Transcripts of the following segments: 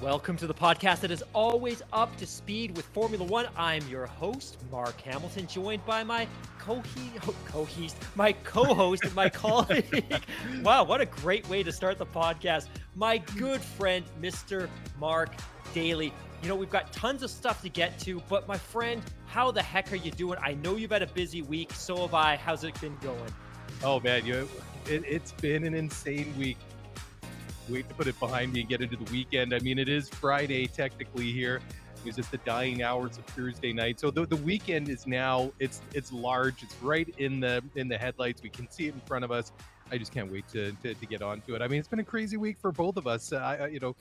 Welcome to the podcast that is always up to speed with Formula One. I'm your host, Mark Hamilton, joined by my co-host, my colleague. Wow, what a great way to start the podcast. My good friend, Mr. Mark Daly. You know, we've got tons of stuff to get to, but my friend, how the heck are you doing? I know you've had a busy week, so have I. How's it been going? Oh man, it's been an insane week. Wait to put it behind me and get into the weekend. I mean, it is Friday technically here. It's just the dying hours of Thursday night. So the weekend is now, it's large. It's right in the headlights. We can see it in front of us. I just can't wait to get onto it. I mean, it's been a crazy week for both of us. There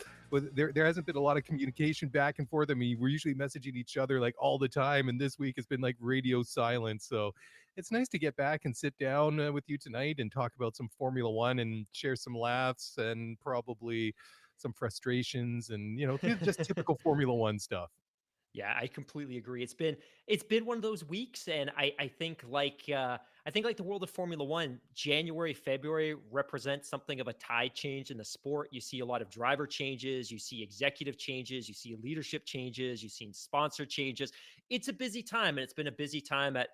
hasn't been a lot of communication back and forth. I mean, we're usually messaging each other like all the time, and this week has been like radio silence. So it's nice to get back and sit down with you tonight and talk about some Formula One and share some laughs and probably some frustrations and just typical Formula One stuff. Yeah, I completely agree. It's been one of those weeks, and I think like the world of Formula One, January, February represents something of a tide change in the sport. You see a lot of driver changes, you see executive changes, you see leadership changes, you've seen sponsor changes. It's a busy time, and it's been a busy time at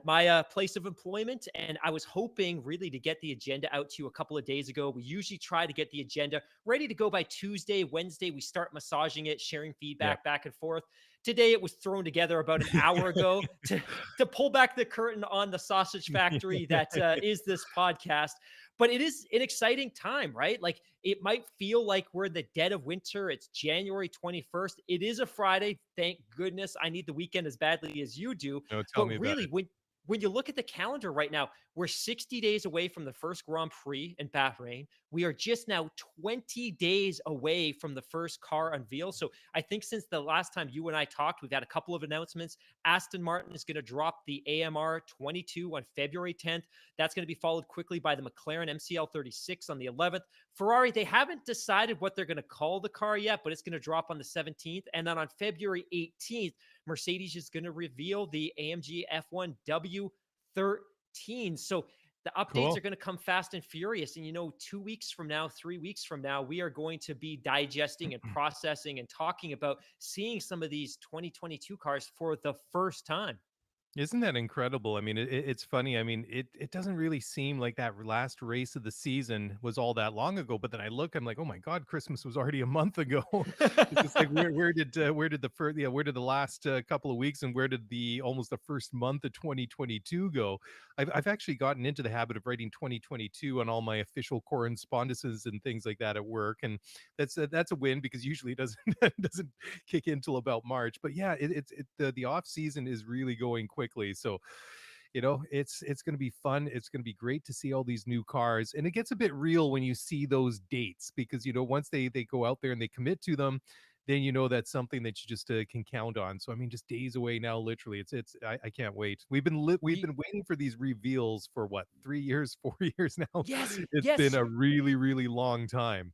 my place of employment. And I was hoping really to get the agenda out to you a couple of days ago. We usually try to get the agenda ready to go by Tuesday, Wednesday. We start massaging it, sharing Yeah. feedback back and forth. Today, it was thrown together about an hour ago to pull back the curtain on the sausage factory that is this podcast. But it is an exciting time, right? Like, it might feel like we're in the dead of winter. It's January 21st. It is a Friday. Thank goodness. I need the weekend as badly as you do. No, tell But me about really, it. when you look at the calendar right now, we're 60 days away from the first Grand Prix in Bahrain. We are just now 20 days away from the first car unveil. So I think since the last time you and I talked, we've had a couple of announcements. Aston Martin is going to drop the AMR 22 on February 10th. That's going to be followed quickly by the McLaren MCL 36 on the 11th. Ferrari, they haven't decided what they're going to call the car yet, but it's going to drop on the 17th. And then on February 18th, Mercedes is going to reveal the AMG F1 W13. So the updates Cool. are going to come fast and furious. And 2 weeks from now, 3 weeks from now, we are going to be digesting and processing and talking about seeing some of these 2022 cars for the first time. Isn't that incredible? I mean, it's funny. I mean, it doesn't really seem like that last race of the season was all that long ago. But then I'm like, oh my God, Christmas was already a month ago. It's just like where did the last couple of weeks and where did the almost the first month of 2022 go? I've actually gotten into the habit of writing 2022 on all my official correspondences and things like that at work, and that's a win because usually it doesn't doesn't kick in till about March. But yeah, the off season is really going quickly. So, it's going to be fun. It's going to be great to see all these new cars, and it gets a bit real when you see those dates because once they go out there and they commit to them, then that's something that you just can count on. So I mean, just days away now, literally. I can't wait. We've been waiting for these reveals for what, 3 years, 4 years now. Yes, It's been yes. a really, really long time.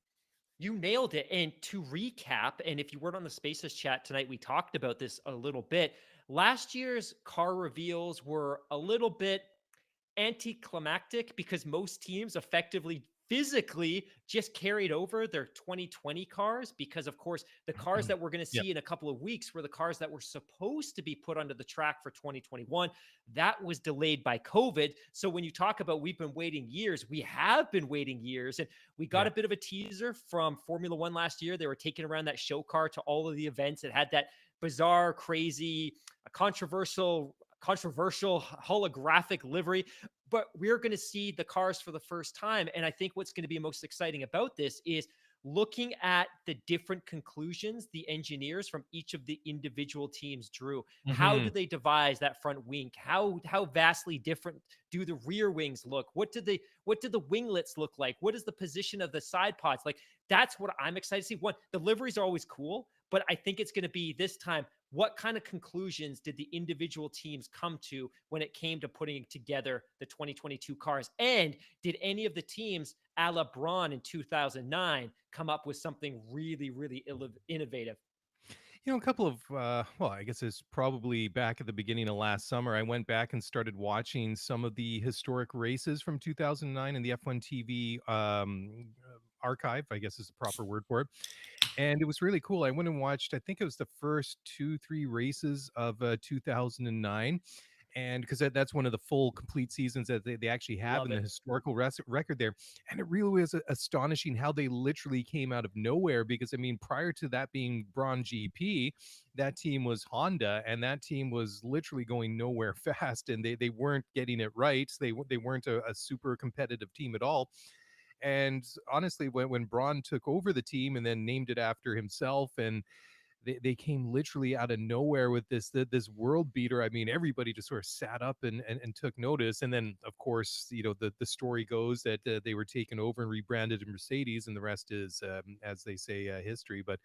You nailed it. And to recap, and if you weren't on the Spaces chat tonight, we talked about this a little bit. Last year's car reveals were a little bit anticlimactic because most teams effectively physically just carried over their 2020 cars because of course the cars that we're going to Yeah. see in a couple of weeks were the cars that were supposed to be put onto the track for 2021. That was delayed by COVID. So when you talk about we've been waiting years, we have been waiting years. And we got Yeah. a bit of a teaser from Formula One last year. They were taking around that show car to all of the events. It had that bizarre, crazy, controversial holographic livery. But we're going to see the cars for the first time. And I think what's going to be most exciting about this is looking at the different conclusions the engineers from each of the individual teams drew. How do Mhm. they devise that front wing? How vastly different do the rear wings look? What do the winglets look like? What is the position of the side pods? Like, that's what I'm excited to see. One, the liveries are always cool, but I think it's going to be this time, what kind of conclusions did the individual teams come to when it came to putting together the 2022 cars? And did any of the teams, a la Braun in 2009, come up with something really, really innovative? A couple of, well, I guess it's probably back at the beginning of last summer. I went back and started watching some of the historic races from 2009 in the F1 TV archive, I guess is the proper word for it. and it was really cool. I went and watched, I think it was the first 2, 3 races of 2009. And because that's one of the full complete seasons that they actually have Love in the it. historical record there. And it really was astonishing how they literally came out of nowhere. Because, I mean, prior to that being Braun GP, that team was Honda, and that team was literally going nowhere fast, and they weren't getting it right. They weren't a super competitive team at all. And honestly, when Braun took over the team and then named it after himself, and they came literally out of nowhere with this world beater. I mean, everybody just sort of sat up and took notice. And then, of course, the story goes that they were taken over and rebranded to Mercedes, and the rest is, as they say, history. But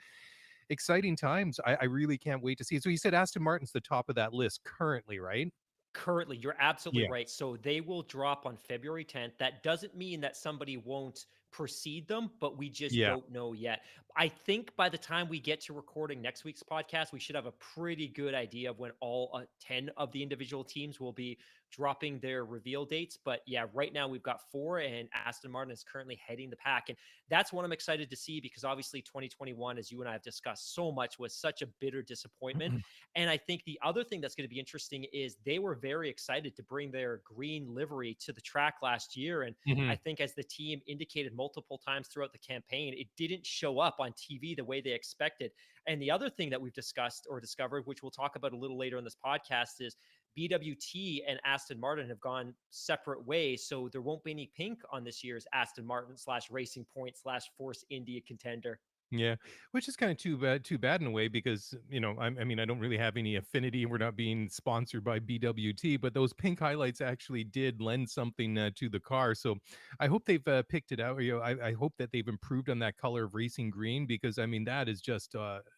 exciting times. I really can't wait to see it. So you said Aston Martin's the top of that list currently, right? Currently, you're absolutely Yeah. right. So they will drop on February 10th. That doesn't mean that somebody won't precede them, but we just Yeah. don't know yet. I think by the time we get to recording next week's podcast, we should have a pretty good idea of when all 10 of the individual teams will be dropping their reveal dates. But yeah, right now we've got four, and Aston Martin is currently heading the pack. And that's what I'm excited to see, because obviously 2021, as you and I have discussed so much, was such a bitter disappointment. And I think the other thing that's going to be interesting is they were very excited to bring their green livery to the track last year. And I Mhm. think, as the team indicated multiple times throughout the campaign, it didn't show up on TV the way they expected. And the other thing that we've discussed or discovered, which we'll talk about a little later in this podcast, is BWT and Aston Martin have gone separate ways. So there won't be any pink on this year's Aston Martin slash Racing Point slash Force India contender. Yeah, which is kind of too bad in a way, because I mean, I don't really have any affinity. We're not being sponsored by BWT, but those pink highlights actually did lend something to the car. So I hope they've picked it out. I hope that they've improved on that color of racing green, because I mean that is just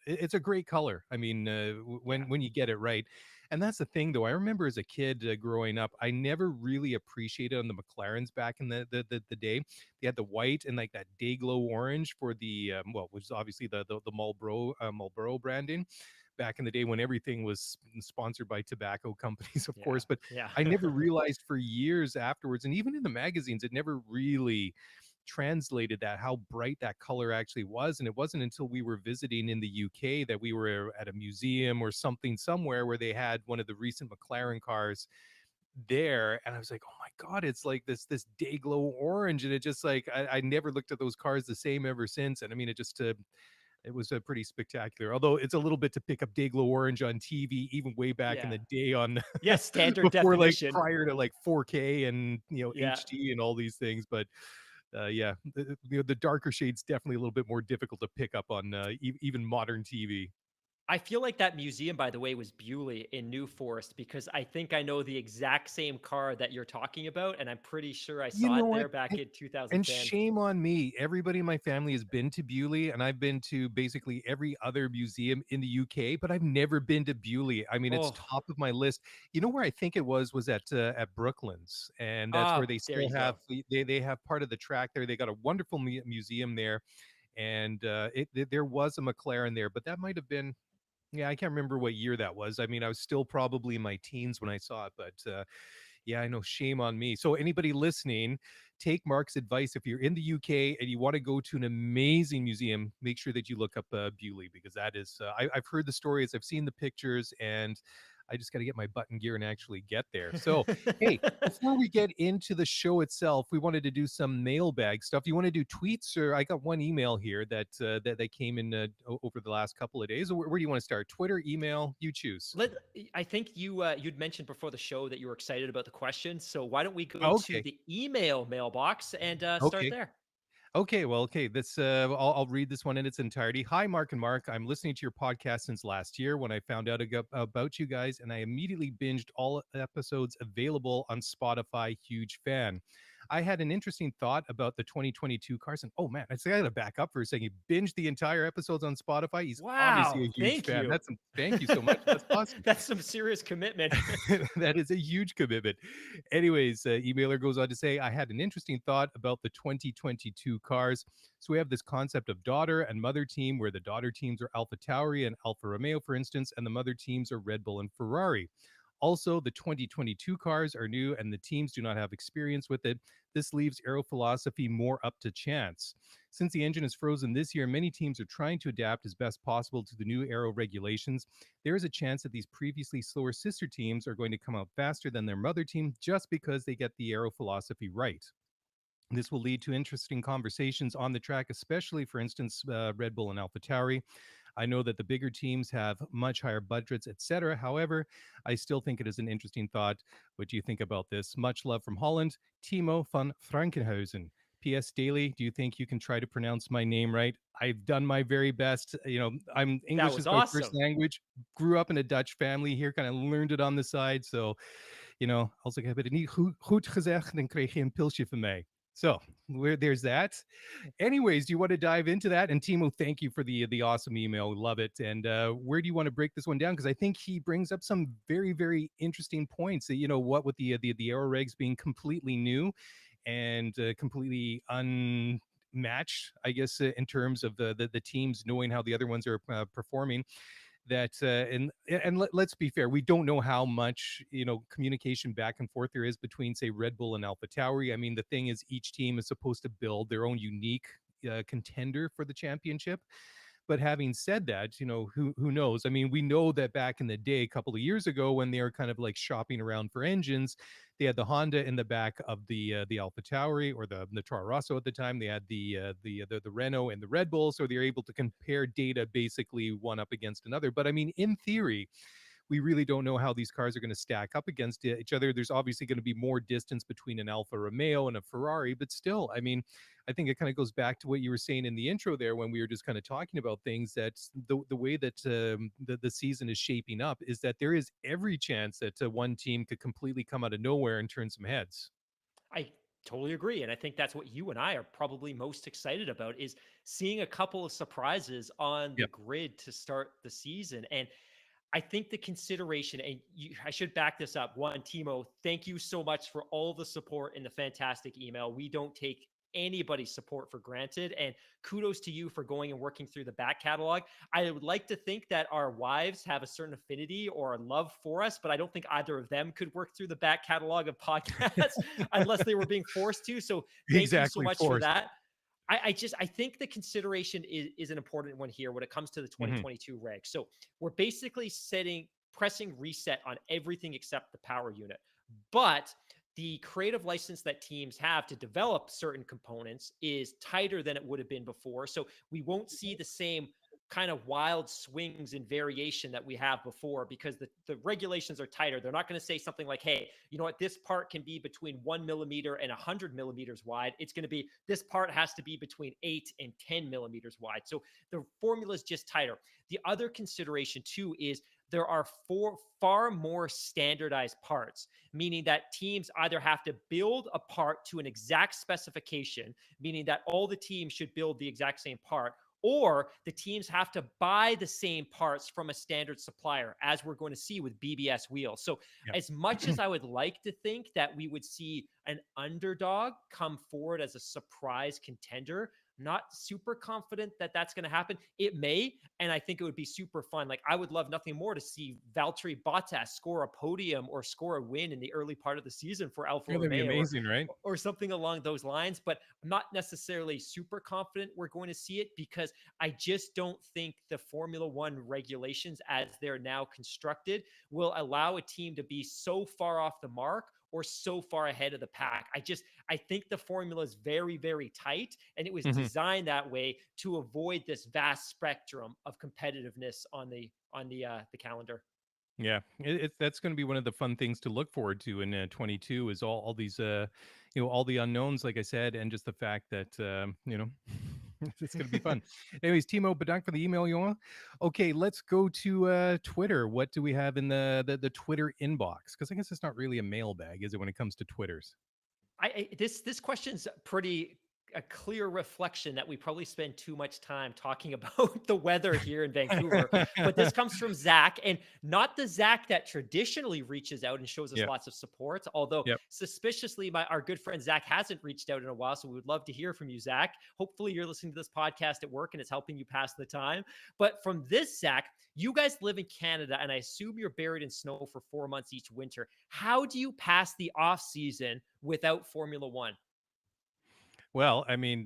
it's a great color. I mean, Yeah. when you get it right. And that's the thing, though. I remember as a kid growing up, I never really appreciated on the McLarens back in the day. They had the white and like that day glow orange for the well, which is obviously the Marlboro branding back in the day, when everything was sponsored by tobacco companies, of Yeah. course. But Yeah. I never realized for years afterwards, and even in the magazines, it never really translated that how bright that color actually was. And it wasn't until we were visiting in the UK that we were at a museum or something somewhere where they had one of the recent McLaren cars there, and I was like, oh my god, it's like this day glow orange. And it just like I never looked at those cars the same ever since. And I mean, it was a pretty spectacular, although it's a little bit to pick up day glow orange on TV even way back in Yeah. the day on Yeah. Standard before, like, definition. prior to like 4K and Yeah. HD and all these things. But yeah, the darker shades definitely a little bit more difficult to pick up on even modern TV. I feel like that museum, by the way, was Bewley in New Forest, because I think I know the exact same car that you're talking about, and I'm pretty sure I You saw know it what? there back in And 2010. shame on me. Everybody in my family has been to Bewley, and I've been to basically every other museum in the UK, but I've never been to Bewley. I mean, it's Oh, top of my list. You know where I think it was at Brooklands, and that's where ah, they there still you have go. they have part of the track there. They got a wonderful museum there, and there was a McLaren there, but that might have been, yeah, I can't remember what year that was. I mean, I was still probably in my teens when I saw it, but yeah, I know. Shame on me. So, anybody listening, take Mark's advice. If you're in the UK and you want to go to an amazing museum, make sure that you look up Bewley, because that is, I've heard the stories, I've seen the pictures, and I just got to get my button gear and actually get there. So, hey, before we get into the show itself, we wanted to do some mailbag stuff. You want to do tweets, or I got one email here that came in over the last couple of days. Where do you want to start? Twitter, email? You choose. Let I think you'd mentioned before the show that you were excited about the questions, so why don't we go to Okay. the email mailbox and start Okay. there? Okay, well, okay. This I'll read this one in its entirety. Hi, Mark and Mark. I'm listening to your podcast since last year when I found out about you guys, and I immediately binged all episodes available on Spotify. Huge fan. I had an interesting thought about the 2022 Carson. Oh man, I got to back up for a second. He binged the entire episodes on Spotify. He's obviously Wow, a huge thank fan. you. Thank you so much. That's awesome. That's some serious commitment. That is a huge commitment. Anyways, emailer goes on to say, I had an interesting thought about the 2022 cars. So we have this concept of daughter and mother team, where the daughter teams are Alpha Tauri and Alfa Romeo, for instance, and the mother teams are Red Bull and Ferrari. Also, the 2022 cars are new and the teams do not have experience with it. This leaves aero philosophy more up to chance. Since the engine is frozen this year, many teams are trying to adapt as best possible to the new aero regulations. There is a chance that these previously slower sister teams are going to come out faster than their mother team just because they get the aero philosophy right. This will lead to interesting conversations on the track, especially, for instance, Red Bull and AlphaTauri. I know that the bigger teams have much higher budgets, etc. However, I still think it is an interesting thought. What do you think about this? Much love from Holland, Timo van Frankenhausen. P.S. Daily, do you think you can try to pronounce my name right? I've done my very best. I'm That English was is my first awesome. language. Grew up in a Dutch family here, kind of learned it on the side. So, als ik heb het niet goed gezegd, dan kreeg je een pilsje van mij. So there's that. Anyways, do you want to dive into that? And Timo, thank you for the awesome email. Love it. And where do you want to break this one down? Because I think he brings up some very very interesting points. What with the aero regs being completely new and completely unmatched, I guess, in terms of the teams knowing how the other ones are performing, that let's be fair, we don't know how much communication back and forth there is between, say, Red Bull and AlphaTauri. I mean, the thing is, each team is supposed to build their own unique contender for the championship. But having said that, who knows? I mean, we know that back in the day, a couple of years ago, when they were kind of like shopping around for engines, they had the Honda in the back of the AlphaTauri, or the Toro Rosso at the time. They had the Renault and the Red Bull, so they're able to compare data basically one up against another. But I mean, in theory, we really don't know how these cars are going to stack up against each other. There's obviously going to be more distance between an Alfa Romeo and a Ferrari, but still, I mean, I think it kind of goes back to what you were saying in the intro there when we were just kind of talking about things, that the way that the season is shaping up is that there is every chance that one team could completely come out of nowhere and turn some heads. I totally agree. And I think that's what you and I are probably most excited about, is seeing a couple of surprises on the Yeah. grid to start the season. And I think the consideration, and I should back this up. One, Timo, thank you so much for all the support and the fantastic email. We don't take anybody's support for granted. And kudos to you for going and working through the back catalog. I would like to think that our wives have a certain affinity or a love for us, but I don't think either of them could work through the back catalog of podcasts unless they were being forced to. So thank you so Exactly, much for forced. that. I think the consideration is an important one here when it comes to the Hmm. 2022 reg. So we're basically pressing reset on everything except the power unit. But the creative license that teams have to develop certain components is tighter than it would have been before. So we won't see the same kind of wild swings and variation that we have before, because the regulations are tighter. They're not going to say something like, hey, you know what, this part can be between 1 millimeter and 100 millimeters wide. It's going to be, this part has to be between 8 and 10 millimeters wide. So the formula is just tighter. The other consideration too is there are far more standardized parts, meaning that teams either have to build a part to an exact specification, meaning that all the teams should build the exact same part, or the teams have to buy the same parts from a standard supplier, as we're going to see with BBS wheels. So Yeah. as much as I would like to think that we would see an underdog come forward as a surprise contender, not super confident that that's going to happen. It may, and I think it would be super fun. Like, I would love nothing more to see Valtteri Bottas score a podium or score a win in the early part of the season for Alfa Yeah, that'd be Romeo, amazing, right? or something along those lines. But I'm not necessarily super confident we're going to see it, because I just don't think the Formula One regulations, as they're now constructed, will allow a team to be so far off the mark or so far ahead of the pack. I think the formula is very, very tight, and it was Hmm. designed that way to avoid this vast spectrum of competitiveness on the calendar. Yeah, that's going to be one of the fun things to look forward to in 22, is all these all the unknowns, like I said, and just the fact that it's going to be fun. Anyways, Timo, bedankt for the email, Jonah. Okay, let's go to Twitter. What do we have in the Twitter inbox? Because I guess it's not really a mailbag, is it, when it comes to Twitters? This question's pretty a clear reflection that we probably spend too much time talking about the weather here in Vancouver. But this comes from Zach, and not the Zach that traditionally reaches out and shows us Yep. lots of support. Although Yep. suspiciously, our good friend Zach hasn't reached out in a while, so we would love to hear from you, Zach. Hopefully, you're listening to this podcast at work and it's helping you pass the time. But from this Zach, you guys live in Canada, and I assume you're buried in snow for 4 months each winter. How do you pass the off season without Formula One? Well, I mean,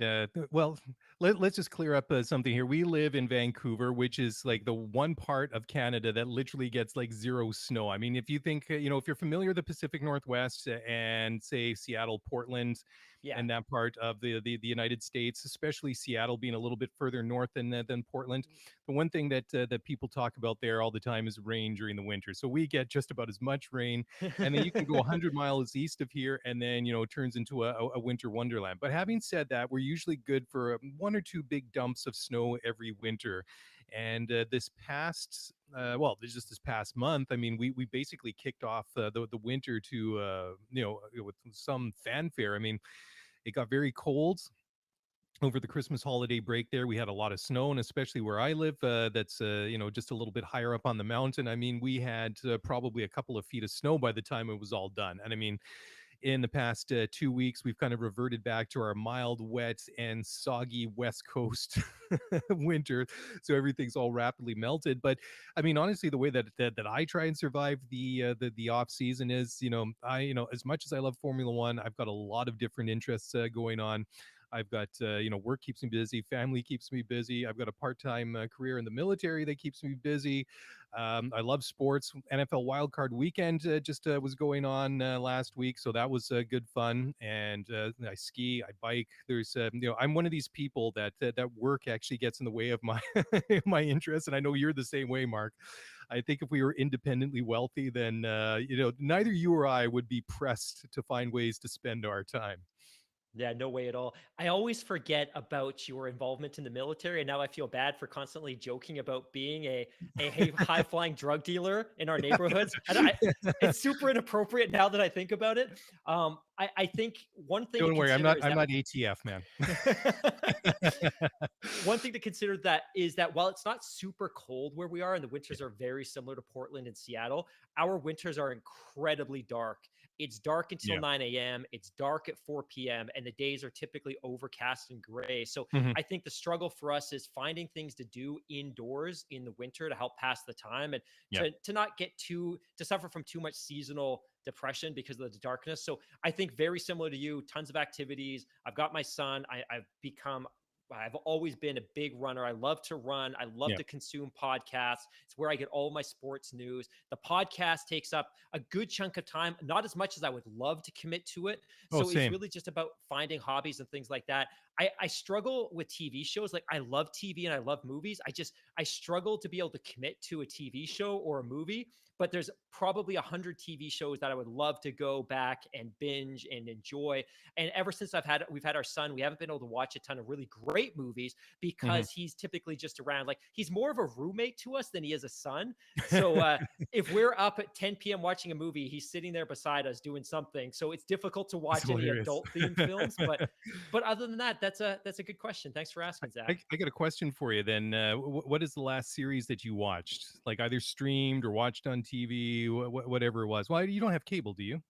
let's just clear up something here. We live in Vancouver, which is like the one part of Canada that literally gets like zero snow. I mean, if you think, if you're familiar with the Pacific Northwest and say Seattle, Portland, Yeah. and that part of the United States, especially Seattle being a little bit further north than Portland, the one thing that people talk about there all the time is rain during the winter. So we get just about as much rain, and then you can go 100 miles east of here, and then it turns into a winter wonderland. But having said that, we're usually good for one or two big dumps of snow every winter. And this past just this past month, I mean, we basically kicked off the winter to with some fanfare. I mean, it got very cold over the Christmas holiday break there. We had a lot of snow, and especially where I live, that's just a little bit higher up on the mountain. I mean, we had probably a couple of feet of snow by the time it was all done. And I mean, in the past 2 weeks, we've kind of reverted back to our mild, wet, and soggy West Coast winter. So everything's all rapidly melted. But I mean, honestly, the way that I try and survive the off season is, as much as I love Formula One, I've got a lot of different interests going on. I've got, work keeps me busy. Family keeps me busy. I've got a part-time career in the military that keeps me busy. I love sports. NFL wildcard weekend just was going on last week, so that was good fun. And I ski, I bike. There's, I'm one of these people that work actually gets in the way of my my interests, and I know you're the same way, Mark. I think if we were independently wealthy, then neither you or I would be pressed to find ways to spend our time. Yeah, no way at all. I always forget about your involvement in the military, and now I feel bad for constantly joking about being a high flying drug dealer in our neighborhoods. And it's super inappropriate now that I think about it. I think one thing to Don't worry, I'm consider not. is I'm that not ATF, man. one thing to consider that is that while it's not super cold where we are, and the winters are very similar to Portland and Seattle, our winters are incredibly dark. It's dark until Yeah. 9 a.m. It's dark at 4 p.m. and the days are typically overcast and gray. So Mhm. I think the struggle for us is finding things to do indoors in the winter to help pass the time and Yeah. to not get to suffer from too much seasonal depression because of the darkness. So I think very similar to you, tons of activities. I've got my son. I've always been a big runner. I love to run. I love Yeah. to consume podcasts. It's where I get all my sports news. The podcast takes up a good chunk of time, not as much as I would love to commit to it. Oh, So it's same. really just about finding hobbies and things like that. I struggle with TV shows. Like I love TV and I love movies. I struggle to be able to commit to a TV show or a movie, but there's probably 100 TV shows that I would love to go back and binge and enjoy. And ever since we've had our son, we haven't been able to watch a ton of really great movies Mhm. because he's typically just around. Like he's more of a roommate to us than he is a son. So if we're up at 10 p.m. watching a movie, he's sitting there beside us doing something. So it's difficult to It's watch any hilarious. adult themed films. But other than that, that's a good question. Thanks for asking, Zach. I got a question for you then. What is the last series that you watched? Like either streamed or watched on TV, whatever it was. Well, you don't have cable, do you?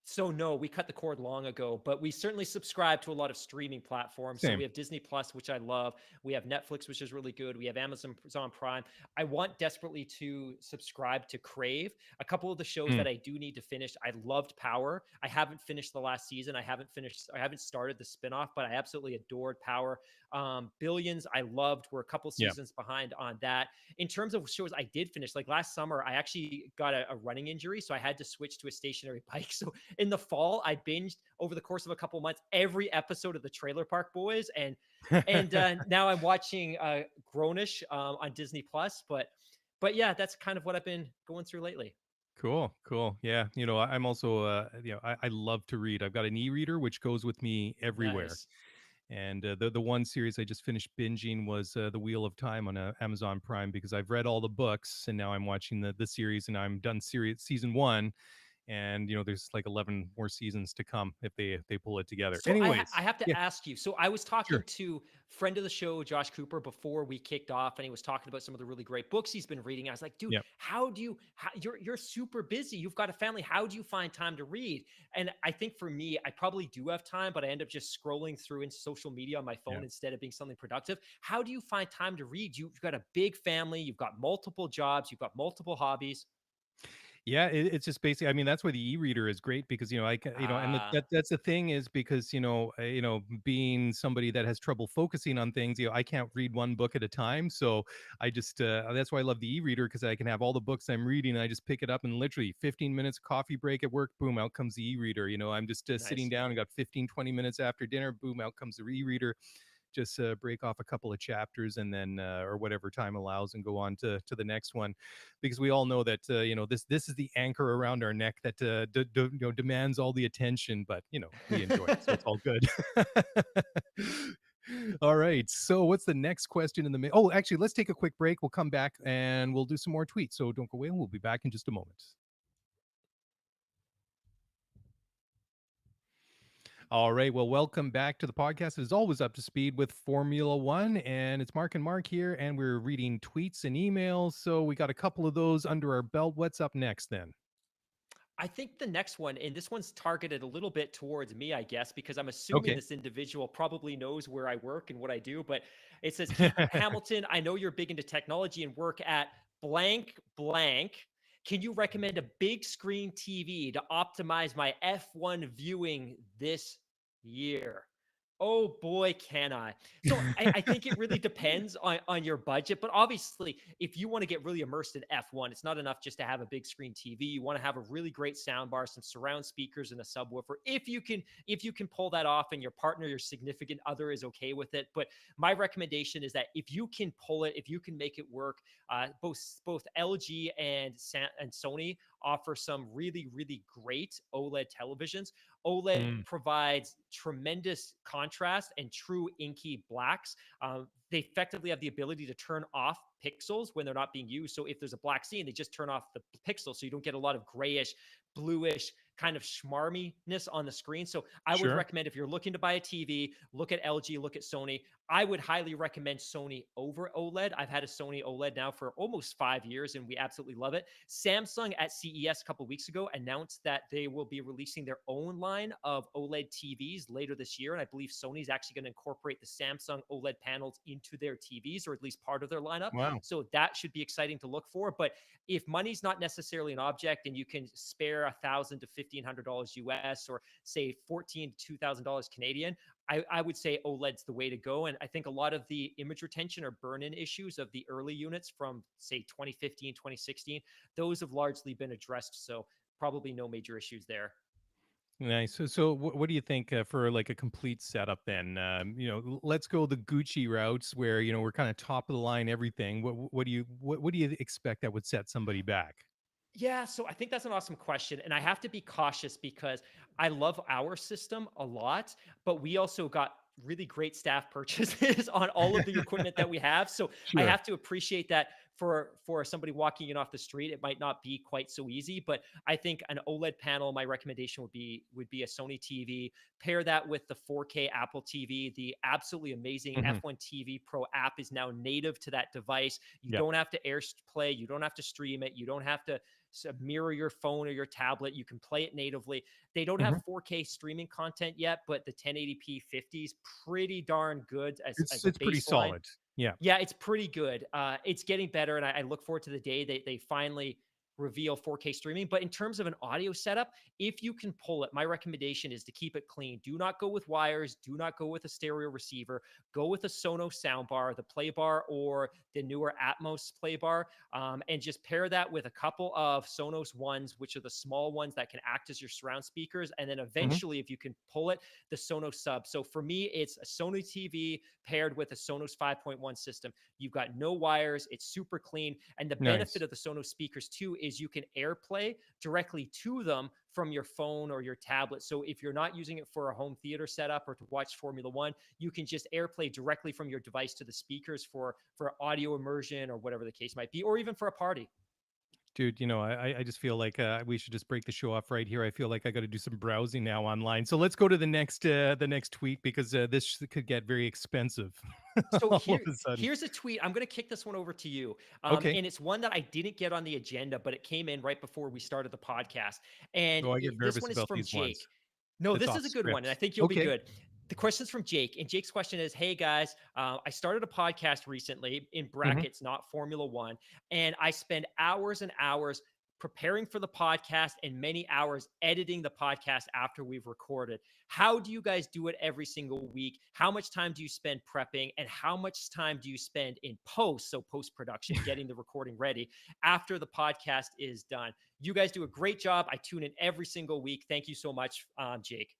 So no, we cut the cord long ago, but we certainly subscribe to a lot of streaming platforms. So we Same. have Disney Plus, which I love. We have Netflix, which is really good. We have Amazon Prime. I want desperately to subscribe to Crave. A couple of the shows Mm, that I do need to finish. I loved Power. I haven't finished the last season. I haven't started the spinoff, but I absolutely adored Power. Billions, I loved. We're a couple yeah. seasons behind on that. In terms of shows I did finish, like last summer, I actually got a running injury, so I had to switch to a stationary bike. So in the fall, I binged over the course of a couple months every episode of the Trailer Park Boys, and now I'm watching Grownish on Disney Plus. But yeah, that's kind of what I've been going through lately. Cool, cool. Yeah, I'm also I love to read. I've got an e-reader which goes with me everywhere. Nice. And the one series I just finished binging was The Wheel of Time on Amazon Prime because I've read all the books and now I'm watching the series and I'm done series season 1, and there's like 11 more seasons to come if they pull it together. So I Anyways, have to yeah, ask you. So I was talking sure, to friend of the show, Josh Cooper, before we kicked off, and he was talking about some of the really great books he's been reading. I was like, dude, yeah. you're super busy. You've got a family. How do you find time to read? And I think for me, I probably do have time, but I end up just scrolling through in social media on my phone Yeah. instead of being something productive. How do you find time to read? You've got a big family. You've got multiple jobs. You've got multiple hobbies. Yeah, it's just basically. I mean, that's why the e-reader is great because I can, and Ah, that's the thing is because being somebody that has trouble focusing on things, I can't read one book at a time. So I just that's why I love the e-reader because I can have all the books I'm reading. And I just pick it up and literally 15 minutes coffee break at work, boom, out comes the e-reader. I'm just sitting nice. down and got 15-20 minutes after dinner, boom, out comes the e-reader. Just break off a couple of chapters and then or whatever time allows and go on to the next one, because we all know that this is the anchor around our neck that demands all the attention, but we enjoy it, so it's all good. All right, so what's the next question in the oh, actually, let's take a quick break. We'll come back and we'll do some more tweets, so don't go away. We'll be back in just a moment. All right. Well, welcome back to the podcast. It is always up to speed with Formula One, and it's Mark and Mark here, and we're reading tweets and emails. So we got a couple of those under our belt. What's up next then? I think the next one, and this one's targeted a little bit towards me, I guess, because I'm assuming Okay. this individual probably knows where I work and what I do. But it says, Hamilton, I know you're big into technology and work at blank, blank. Can you recommend a big screen TV to optimize my F1 viewing this year? Oh boy, can I. So I think it really depends on your budget. But obviously, if you want to get really immersed in F1, it's not enough just to have a big screen TV. You want to have a really great sound bar, some surround speakers, and a subwoofer. If you can pull that off and your partner, your significant other is okay with it. But my recommendation is that if you can pull it, if you can make it work, both LG and Sony offer some really, really great OLED televisions. OLED Mm, provides tremendous contrast and true inky blacks. They effectively have the ability to turn off pixels when they're not being used. So if there's a black scene, they just turn off the pixel so you don't get a lot of grayish, bluish kind of schmarminess on the screen. So I would sure. recommend if you're looking to buy a TV, look at LG, look at Sony. I would highly recommend Sony over OLED. I've had a Sony OLED now for almost 5 years and we absolutely love it. Samsung at CES a couple of weeks ago announced that they will be releasing their own line of OLED TVs later this year. And I believe Sony's actually going to incorporate the Samsung OLED panels into their TVs, or at least part of their lineup. Wow. So that should be exciting to look for. But if money's not necessarily an object and you can spare $1,000 to $1,500 US, or say $14 to $2,000 Canadian, I would say OLED's the way to go. And I think a lot of the image retention or burn-in issues of the early units from, say, 2015, 2016, those have largely been addressed. So probably no major issues there. Nice. So what do you think for like a complete setup then? Let's go the Gucci routes where we're kind of top of the line everything. What do you expect that would set somebody back? Yeah, so I think that's an awesome question. And I have to be cautious because I love our system a lot, but we also got really great staff purchases on all of the equipment that we have. So I Sure. have to appreciate that for somebody walking in off the street, it might not be quite so easy. But I think an OLED panel, my recommendation would be a Sony TV. Pair that with the 4K Apple TV. The absolutely amazing Hmm. F1 TV Pro app is now native to that device. You Yeah. don't have to AirPlay, you don't have to stream it, you don't have to mirror your phone or your tablet. You can play it natively. They don't have Hmm. 4K streaming content yet, but the 1080p 50 is pretty darn good as It's a it's pretty baseline. solid. Yeah. Yeah, it's pretty good. It's getting better, and I look forward to the day they finally reveal 4K streaming. But in terms of an audio setup, if you can pull it, my recommendation is to keep it clean. Do not go with wires. Do not go with a stereo receiver. Go with a Sonos soundbar, the Play Bar, or the newer Atmos Play Bar, and just pair that with a couple of Sonos ones, which are the small ones that can act as your surround speakers. And then Hmm. eventually, if you can pull it, the Sonos sub. So for me, it's a Sony TV paired with a Sonos 5.1 system. You've got no wires. It's super clean. And the benefit Nice. of the Sonos speakers too is you can AirPlay directly to them from your phone or your tablet. So if you're not using it for a home theater setup or to watch Formula One, you can just AirPlay directly from your device to the speakers for audio immersion or whatever the case might be, or even for a party. Dude, I just feel like we should just break the show off right here. I feel like I got to do some browsing now online. So let's go to the next tweet because this could get very expensive So all of a sudden. here's a tweet. I'm going to kick this one over to you. Okay. And it's one that I didn't get on the agenda, but it came in right before we started the podcast. And Oh, I get this nervous one is about from these ones. Jake. No, It's this off is a good one, and I script. think you'll be Okay. good. The question's from Jake, and Jake's question is, "Hey guys, I started a podcast recently in Hmm. brackets, not Formula One, and I spend hours and hours preparing for the podcast and many hours editing the podcast after we've recorded. How do you guys do it every single week? How much time do you spend prepping, and how much time do you spend in post, so post production, getting the recording ready after the podcast is done? You guys do a great job. I tune in every single week. Thank you so much, Jake."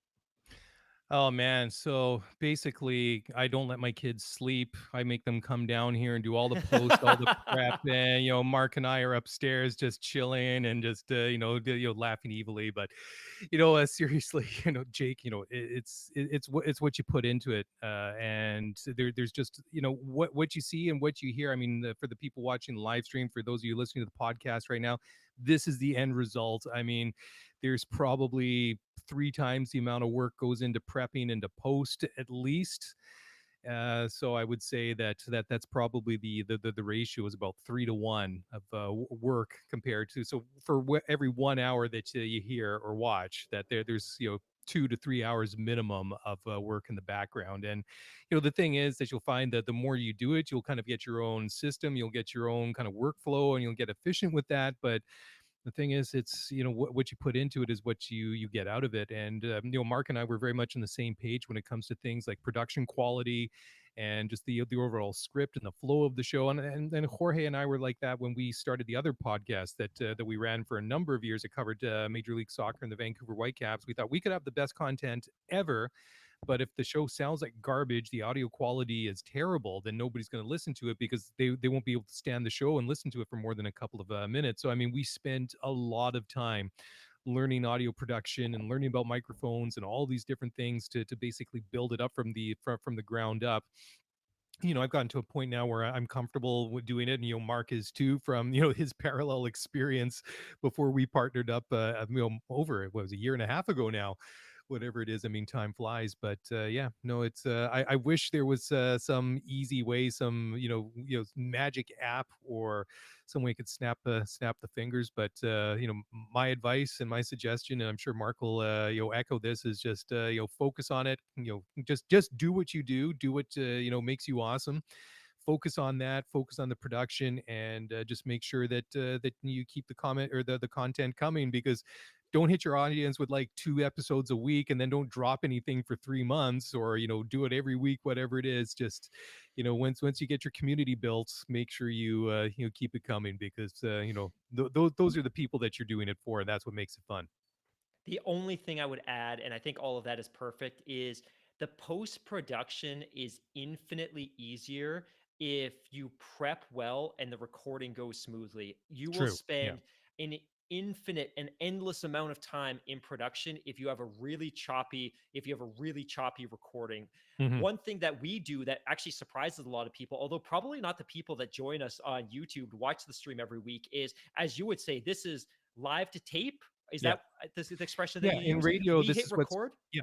Oh man, so basically I don't let my kids sleep. I make them come down here and do all the post, all the prep, and Mark and I are upstairs just chilling and just laughing evilly. But seriously, Jake, it's what you put into it, and there's just what you see and what you hear. I mean, for the people watching the live stream, for those of you listening to the podcast right now, this is the end result. I mean, there's probably three times the amount of work goes into prepping and to post at least. So I would say that's probably the ratio is about 3 to 1 of work compared to. So for every 1 hour that you hear or watch, that there's 2 to 3 hours minimum of work in the background. And the thing is that you'll find that the more you do it, you'll kind of get your own system, you'll get your own kind of workflow, and you'll get efficient with that. But the thing is, it's what you put into it is what you get out of it. And Mark and I were very much on the same page when it comes to things like production quality and just the overall script and the flow of the show. And then Jorge and I were like that when we started the other podcast that we ran for a number of years. It covered Major League Soccer and the Vancouver Whitecaps. We thought we could have the best content ever, but if the show sounds like garbage, the audio quality is terrible, then nobody's going to listen to it because they won't be able to stand the show and listen to it for more than a couple of minutes. So I mean, we spent a lot of time learning audio production and learning about microphones and all these different things to basically build it up from the ground up. I've gotten to a point now where I'm comfortable with doing it, and Mark is too, from his parallel experience before we partnered up. Over it was a year and a half ago now, whatever it is. I mean, time flies, but yeah, no, it's. I wish there was some easy way, some magic app or some way you could snap the fingers. But my advice and my suggestion, and I'm sure Mark will echo this, is just focus on it. Just do what you do what makes you awesome. Focus on that, focus on the production, and just make sure that you keep the comment or the content coming, because don't hit your audience with like 2 episodes a week and then don't drop anything for 3 months, or do it every week, whatever it is. Just once you get your community built, make sure you keep it coming, because those are the people that you're doing it for, and that's what makes it fun. The only thing I would add, and I think all of that is perfect, is the post production is infinitely easier if you prep well and the recording goes smoothly. You will True. Yeah. spend an infinite and endless amount of time in production if you have a really choppy recording. Hmm. One thing that we do that actually surprises a lot of people, although probably not the people that join us on YouTube to watch the stream every week, is, as you would say, this is live to tape. Is Yeah. that the expression that Yeah. you In use? radio, We this hit is what's. record. Yeah.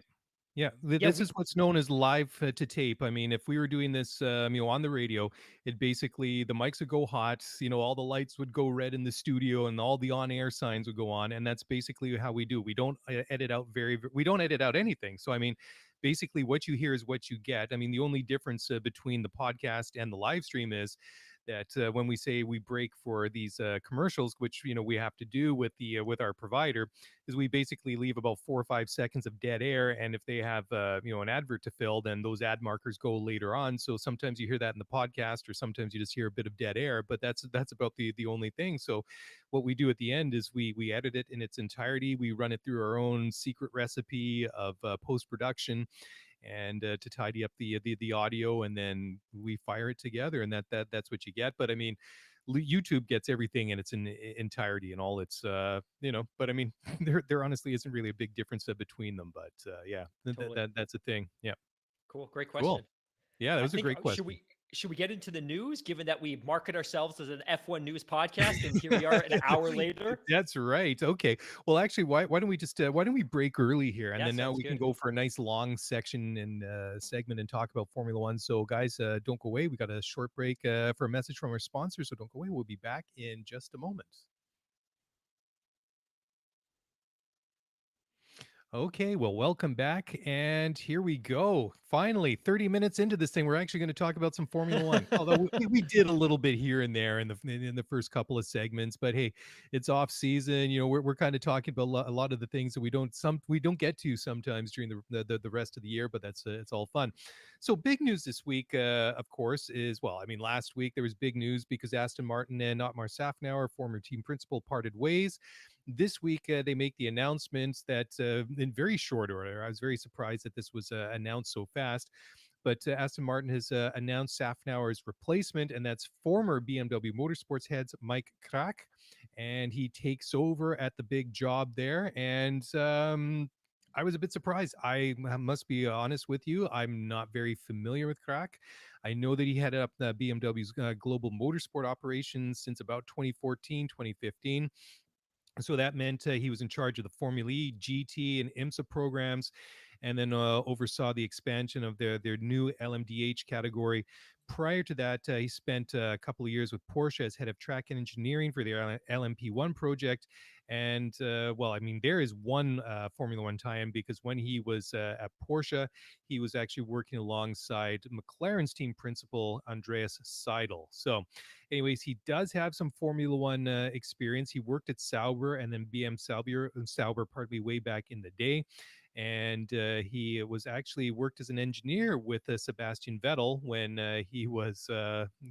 Yeah, Yeah, this is what's known as live to tape. I mean, if we were doing this, on the radio, it basically, the mics would go hot, all the lights would go red in the studio, and all the on-air signs would go on, and that's basically how we do. We don't edit out we don't edit out anything. So I mean, basically, what you hear is what you get. I mean, the only difference between the podcast and the live stream is that when we say we break for these commercials, which we have to do with the with our provider, is we basically leave about 4 or 5 seconds of dead air, and if they have an advert to fill, then those ad markers go later on. So sometimes you hear that in the podcast, or sometimes you just hear a bit of dead air, but that's about the only thing. So what we do at the end is we edit it in its entirety, we run it through our own secret recipe of post production, and to tidy up the audio, and then we fire it together, and that's what you get. But I mean, YouTube gets everything in its entirety and all its but I mean, there honestly isn't really a big difference between them. But yeah, totally that's a thing. Yeah. cool. Great Cool. question. Yeah, that I was a think great question. should we get into the news, given that we market ourselves as an F1 news podcast, and here we are an hour later? That's right. Okay. Well, actually, why don't we just why don't we break early here, and Yeah, then now sounds we can good. go for a nice long section and segment and talk about Formula One. So, guys, don't go away. We got a short break for a message from our sponsor. So don't go away. We'll be back in just a moment. Okay, well, welcome back. And here we go. Finally, 30 minutes into this thing, we're actually going to talk about some Formula One. Although we did a little bit here and there in the first couple of segments, but hey, it's off season. You know, we're kind of talking about a lot of the things that we don't get to sometimes during the rest of the year, but that's it's all fun. So big news this week, of course, is well, I mean, last week there was big news because Aston Martin and Otmar Safnauer, former team principal, parted ways. This week, they make the announcements that in very short order. I was very surprised that this was announced so fast. But Aston Martin has announced Safnauer's replacement, and that's former BMW Motorsports heads Mike Krak. And he takes over at the big job there. And I was a bit surprised. Must be honest with you. I'm not very familiar with Krak. I know that he headed up BMW's global motorsport operations since about 2014, 2015. So that meant he was in charge of the Formula E, GT, and IMSA programs, and then oversaw the expansion of their new LMDH category. Prior to that, he spent a couple of years with Porsche as head of track engineering for their LMP1 project. And well, I mean, there is one Formula One tie-in because when he was at Porsche, he was actually working alongside McLaren's team principal Andreas Seidel. So anyways, he does have some Formula One experience. He worked at Sauber and then Sauber, pardon me, way back in the day. And he was actually worked as an engineer with Sebastian Vettel when he was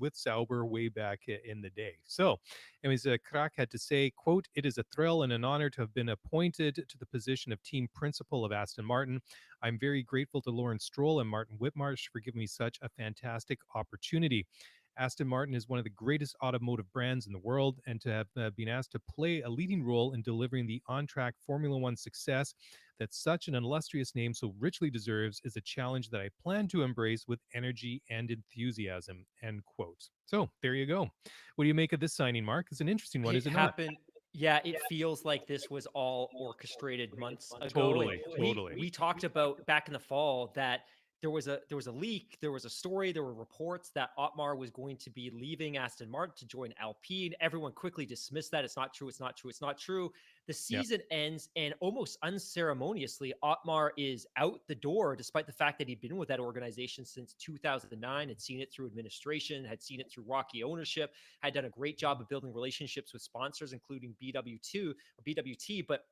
with Sauber way back in the day. So, anyways, Krak had to say, quote, "It is a thrill and an honor to have been appointed to the position of team principal of Aston Martin. I'm very grateful to Lawrence Stroll and Martin Whitmarsh for giving me such a fantastic opportunity. Aston Martin is one of the greatest automotive brands in the world, and to have been asked to play a leading role in delivering the on track Formula One success that such an illustrious name so richly deserves is a challenge that I plan to embrace with energy and enthusiasm." End quote. So there you go. What do you make of this signing, Mark? It's an interesting one, It is it not? happened. Yeah, it feels like this was all orchestrated months ago. And Totally, we totally. we talked about back in the fall that there was a leak, there was a story, there were reports that Otmar was going to be leaving Aston Martin to join Alpine. And everyone quickly dismissed that. It's not true. It's not true. It's not true. The Yeah. season ends, and almost unceremoniously, Otmar is out the door, despite the fact that he'd been with that organization since 2009, had seen it through administration, had seen it through rocky ownership, had done a great job of building relationships with sponsors, including BW2 or BWT. But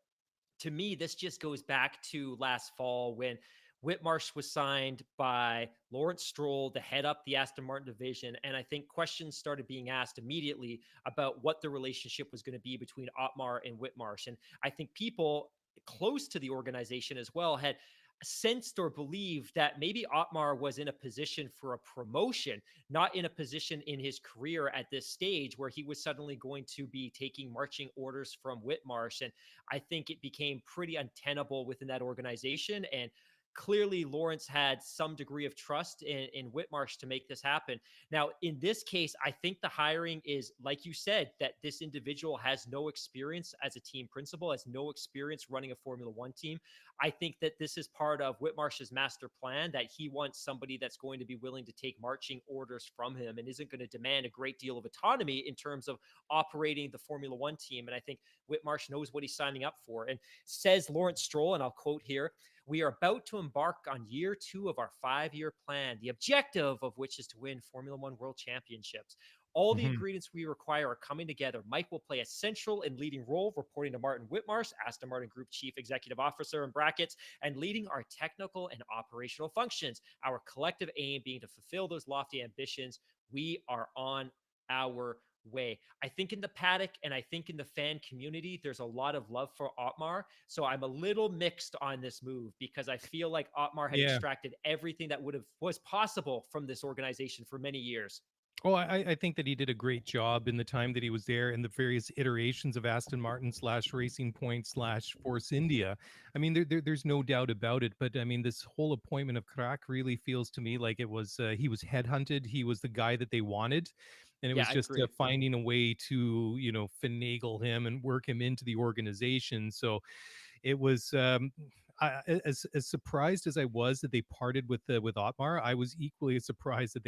to me, this just goes back to last fall when Whitmarsh was signed by Lawrence Stroll to head up the Aston Martin division. And I think questions started being asked immediately about what the relationship was going to be between Otmar and Whitmarsh. And I think people close to the organization as well had sensed or believed that maybe Otmar was in a position for a promotion, not in a position in his career at this stage where he was suddenly going to be taking marching orders from Whitmarsh. And I think it became pretty untenable within that organization. And clearly Lawrence had some degree of trust in Whitmarsh to make this happen. Now, in this case, I think the hiring is, like you said, that this individual has no experience as a team principal, has no experience running a Formula One team. I think that this is part of Whitmarsh's master plan, that he wants somebody that's going to be willing to take marching orders from him and isn't going to demand a great deal of autonomy in terms of operating the Formula One team. And I think Whitmarsh knows what he's signing up for. And says Lawrence Stroll, and I'll quote here, "We are about to embark on year 2 of our 5-year plan, the objective of which is to win Formula One World Championships. All the Mhm. ingredients we require are coming together. Mike will play a central and leading role, reporting to Martin Whitmarsh, Aston Martin Group Chief Executive Officer in brackets, and leading our technical and operational functions. Our collective aim being to fulfill those lofty ambitions. We are on our way." I think in the paddock and I think in the fan community, there's a lot of love for Otmar. So I'm a little mixed on this move because I feel like Otmar had Yeah. extracted everything that was possible from this organization for many years. Oh, I think that he did a great job in the time that he was there in the various iterations of Aston Martin slash Racing Point slash Force India. I mean, there's no doubt about it. But I mean, this whole appointment of Krak really feels to me like it was he was headhunted. He was the guy that they wanted. And it Yeah, was I just agree. finding a way to, finagle him and work him into the organization. So it was as surprised as I was that they parted with Otmar, I was equally as surprised that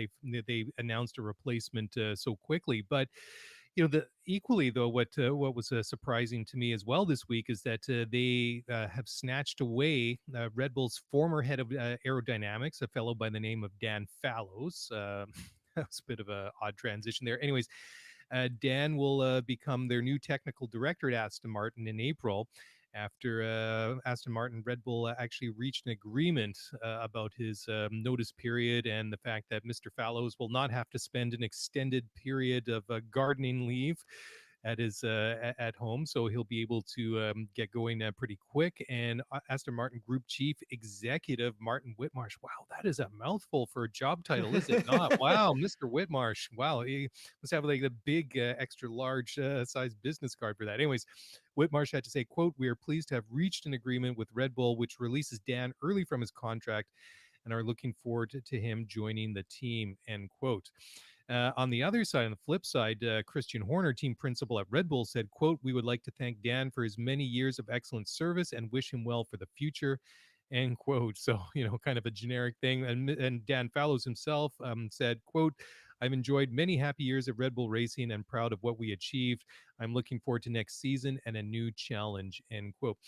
they announced a replacement so quickly. But the equally though, what was surprising to me as well this week is that they have snatched away Red Bull's former head of aerodynamics, a fellow by the name of Dan Fallows. That was a bit of a odd transition there. Anyways, Dan will become their new technical director at Aston Martin in April after Aston Martin Red Bull actually reached an agreement about his notice period and the fact that Mr. Fallows will not have to spend an extended period of gardening leave at his at home, so he'll be able to get going pretty quick. And Aston Martin Group Chief Executive Martin Whitmarsh. Wow, that is a mouthful for a job title, is it not? Wow, Mr. Whitmarsh. Wow, he must have like a big, extra large size business card for that. Anyways, Whitmarsh had to say, "quote We are pleased to have reached an agreement with Red Bull, which releases Dan early from his contract." And are looking forward to him joining the team, end quote. On the other side, on the flip side, Christian Horner, team principal at Red Bull, said, quote, "We would like to thank Dan for his many years of excellent service and wish him well for the future," end quote. So, kind of a generic thing. And Dan Fallows himself said, quote, "I've enjoyed many happy years at Red Bull Racing and proud of what we achieved. I'm looking forward to next season and a new challenge," end quote.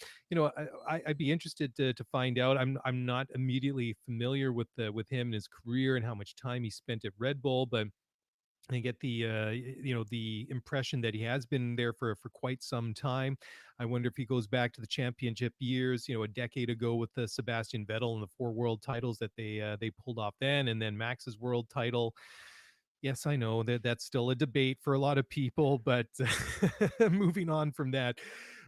I'd be interested to find out. I'm not immediately familiar with him and his career and how much time he spent at Red Bull, but I get the impression that he has been there for quite some time. I wonder if he goes back to the championship years, a decade ago with the Sebastian Vettel and the 4 world titles that they pulled off then, and then Max's world title. Yes, I know that that's still a debate for a lot of people, but moving on from that,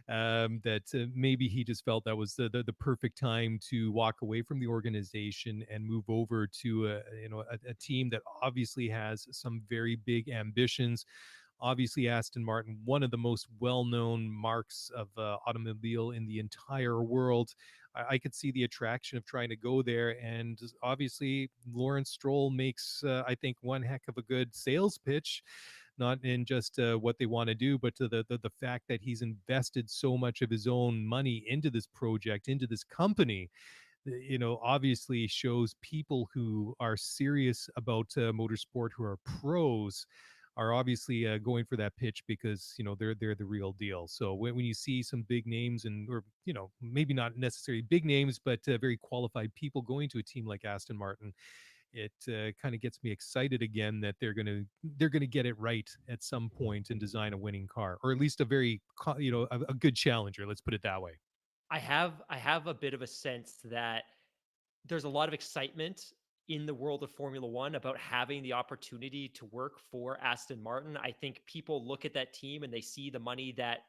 that maybe he just felt that was the perfect time to walk away from the organization and move over to a team that obviously has some very big ambitions. Obviously, Aston Martin, one of the most well-known marks of automobile in the entire world. I could see the attraction of trying to go there, and obviously, Lawrence Stroll makes, I think, one heck of a good sales pitch. Not in just what they want to do, but to the fact that he's invested so much of his own money into this project, into this company, obviously shows people who are serious about motorsport, who are pros, are obviously going for that pitch because they're the real deal. So when you see some big names and or maybe not necessarily big names, but very qualified people going to a team like Aston Martin, it kind of gets me excited again that they're gonna get it right at some point and design a winning car, or at least a very a good challenger. Let's put it that way. I have a bit of a sense that there's a lot of excitement in the world of Formula One about having the opportunity to work for Aston Martin. I think people look at that team and they see the money that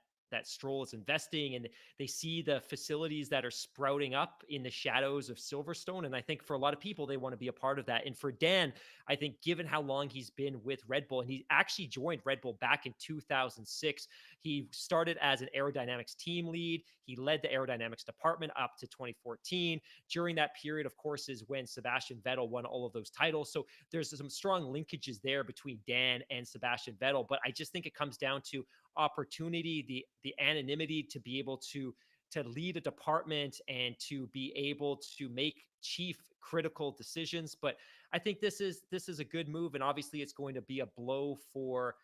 Stroll is investing, and they see the facilities that are sprouting up in the shadows of Silverstone. And I think for a lot of people, they want to be a part of that. And for Dan, I think given how long he's been with Red Bull, and he actually joined Red Bull back in 2006, he started as an aerodynamics team lead. He led the aerodynamics department up to 2014. During that period, of course, is when Sebastian Vettel won all of those titles. So there's some strong linkages there between Dan and Sebastian Vettel. But I just think it comes down to opportunity, the anonymity to be able to lead a department and to be able to make chief critical decisions. But I think this is a good move, and obviously it's going to be a blow for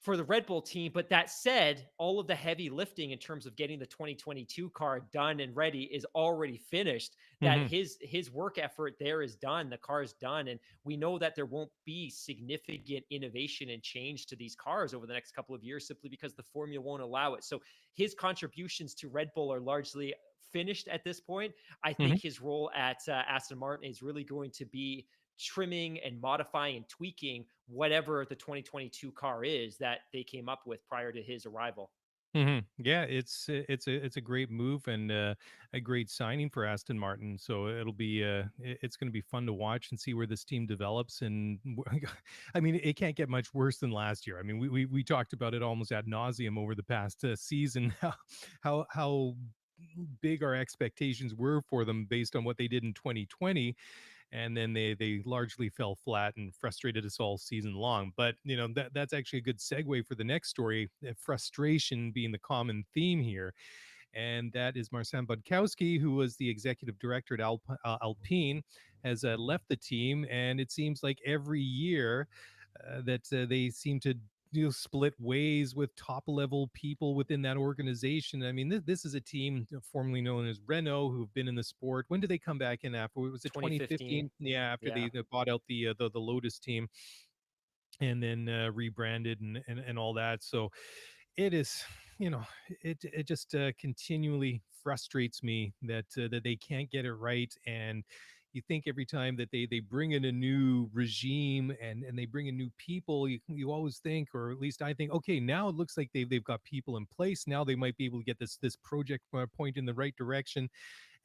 the Red Bull team. But that said, all of the heavy lifting in terms of getting the 2022 car done and ready is already finished. That Hmm. his work effort there is done. The car is done, and we know that there won't be significant innovation and change to these cars over the next couple of years simply because the formula won't allow it. So his contributions to Red Bull are largely finished at this point. I think Hmm. his role at Aston Martin is really going to be trimming and modifying and tweaking whatever the 2022 car is that they came up with prior to his arrival. Yeah, it's a great move and a great signing for Aston Martin. So it'll be it's going to be fun to watch and see where this team develops. And I mean, it can't get much worse than last year. I mean, we talked about it almost ad nauseum over the past season. How big our expectations were for them based on what they did in 2020, and then they largely fell flat and frustrated us all season long. But that's actually a good segue for the next story, frustration being the common theme here, and that is Marcin Budkowski, who was the executive director at Alpine, has left the team, and it seems like every year that they seem to split ways with top level people within that organization. I mean, this is a team formerly known as Renault, who've been in the sport. When did they come back in after? Was it 2015. 2015? Yeah, after Yeah. they bought out the Lotus team and then rebranded and all that. So it is, you know, it just continually frustrates me that they can't get it right. And you think every time that they bring in a new regime and they bring in new people, you always think, or at least I think, okay, now it looks like they've got people in place. Now they might be able to get this project point in the right direction.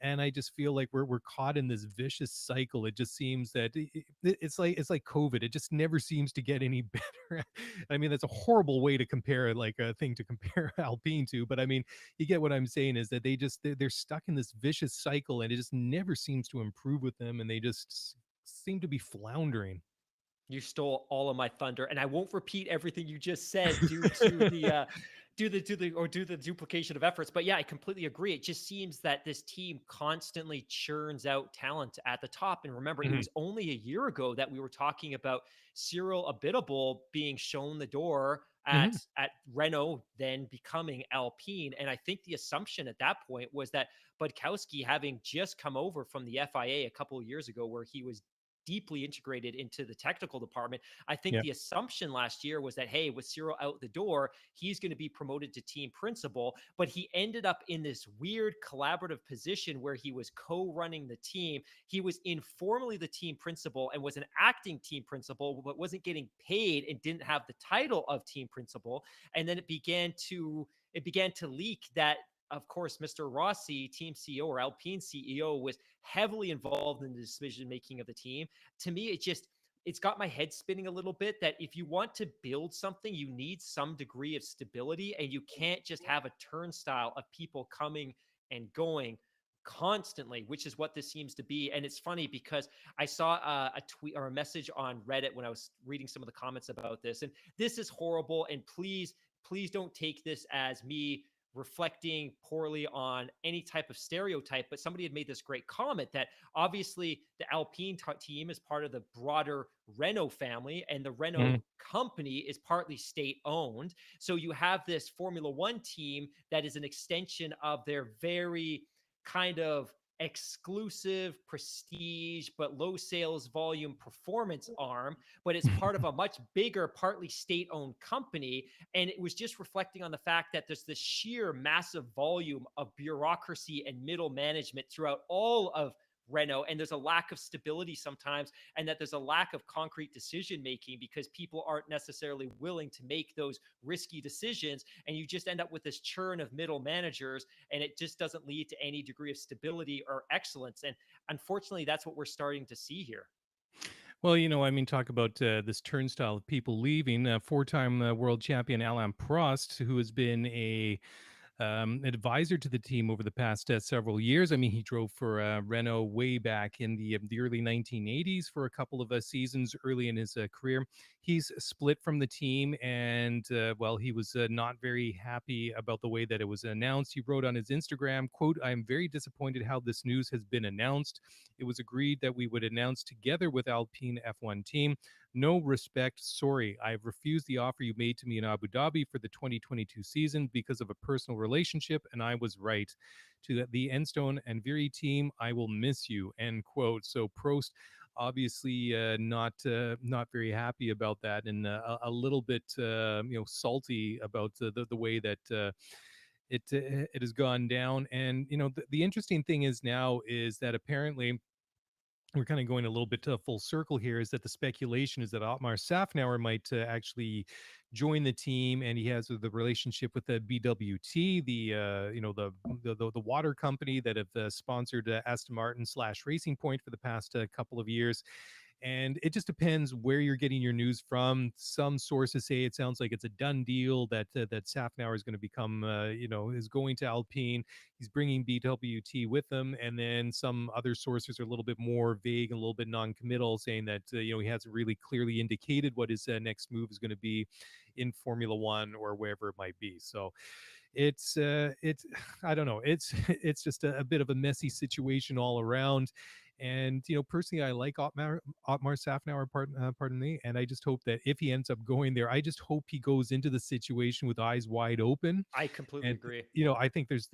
And I just feel like we're caught in this vicious cycle. It just seems that it's like COVID. It just never seems to get any better. I mean, that's a horrible way to compare, like a thing to compare Alpine to, but I mean, you get what I'm saying, is that they're stuck in this vicious cycle, and it just never seems to improve with them, and they just seem to be floundering. You stole all of my thunder, and I won't repeat everything you just said due to the due the duplication of efforts. But yeah, I completely agree. It just seems that this team constantly churns out talent at the top. And remember, it Mhm. was only a year ago that we were talking about Cyril Abiteboul being shown the door Mhm. at Renault, then becoming Alpine. And I think the assumption at that point was that Budkowski, having just come over from the FIA a couple of years ago, where he was deeply integrated into the technical department. I think Yeah. the assumption last year was that, hey, with Cyril out the door, he's going to be promoted to team principal. But he ended up in this weird collaborative position where he was co running the team. He was informally the team principal and was an acting team principal, but wasn't getting paid and didn't have the title of team principal. And then it began to leak that, of course, Mr. Rossi, team CEO or Alpine CEO, was heavily involved in the decision making of the team. To me, it's got my head spinning a little bit that if you want to build something, you need some degree of stability, and you can't just have a turnstile of people coming and going constantly, which is what this seems to be. And it's funny because I saw a tweet or a message on Reddit when I was reading some of the comments about this, and this is horrible. And please don't take this as me reflecting poorly on any type of stereotype, but somebody had made this great comment that obviously the Alpine team is part of the broader Renault family, and the Renault Mhm. company is partly state owned. So you have this Formula One team that is an extension of their very kind of exclusive prestige but low sales volume performance arm, but it's part of a much bigger partly state owned company. And it was just reflecting on the fact that there's this sheer massive volume of bureaucracy and middle management throughout all of Renault, and there's a lack of stability sometimes, and that there's a lack of concrete decision making because people aren't necessarily willing to make those risky decisions, and you just end up with this churn of middle managers, and it just doesn't lead to any degree of stability or excellence. And unfortunately, that's what we're starting to see here. Well, I mean, talk about this turnstile of people leaving. Four-time world champion Alain Prost, who has been a advisor to the team over the past several years. I mean, he drove for Renault way back in the early 1980s for a couple of seasons early in his career. He's split from the team, and well, he was not very happy about the way that it was announced. He wrote on his Instagram, "quote I am very disappointed how this news has been announced. It was agreed that we would announce together with Alpine F1 team. No respect. Sorry. I've refused the offer you made to me in Abu Dhabi for the 2022 season because of a personal relationship, and I was right. To the Enstone and Viri team, I will miss you." End quote. So Prost obviously not very happy about that, and a little bit salty about the way that it has gone down. And the interesting thing is now is that apparently we're kind of going a little bit to a full circle here, is that the speculation is that Otmar Safnauer might actually join the team, and he has the relationship with the BWT, the the water company that have sponsored Aston Martin slash Racing Point for the past couple of years. And it just depends where you're getting your news from. Some sources say it sounds like it's a done deal, that that Safnauer is going to become, is going to Alpine. He's bringing BWT with him, and then some other sources are a little bit more vague and a little bit non-committal, saying that he hasn't really clearly indicated what his next move is going to be in Formula One or wherever it might be. So it's I don't know, it's just a bit of a messy situation all around. And personally, I like Otmar Safnauer, pardon me, and I just hope that if he ends up going there, I just hope he goes into the situation with eyes wide open. I completely And agree. I think there's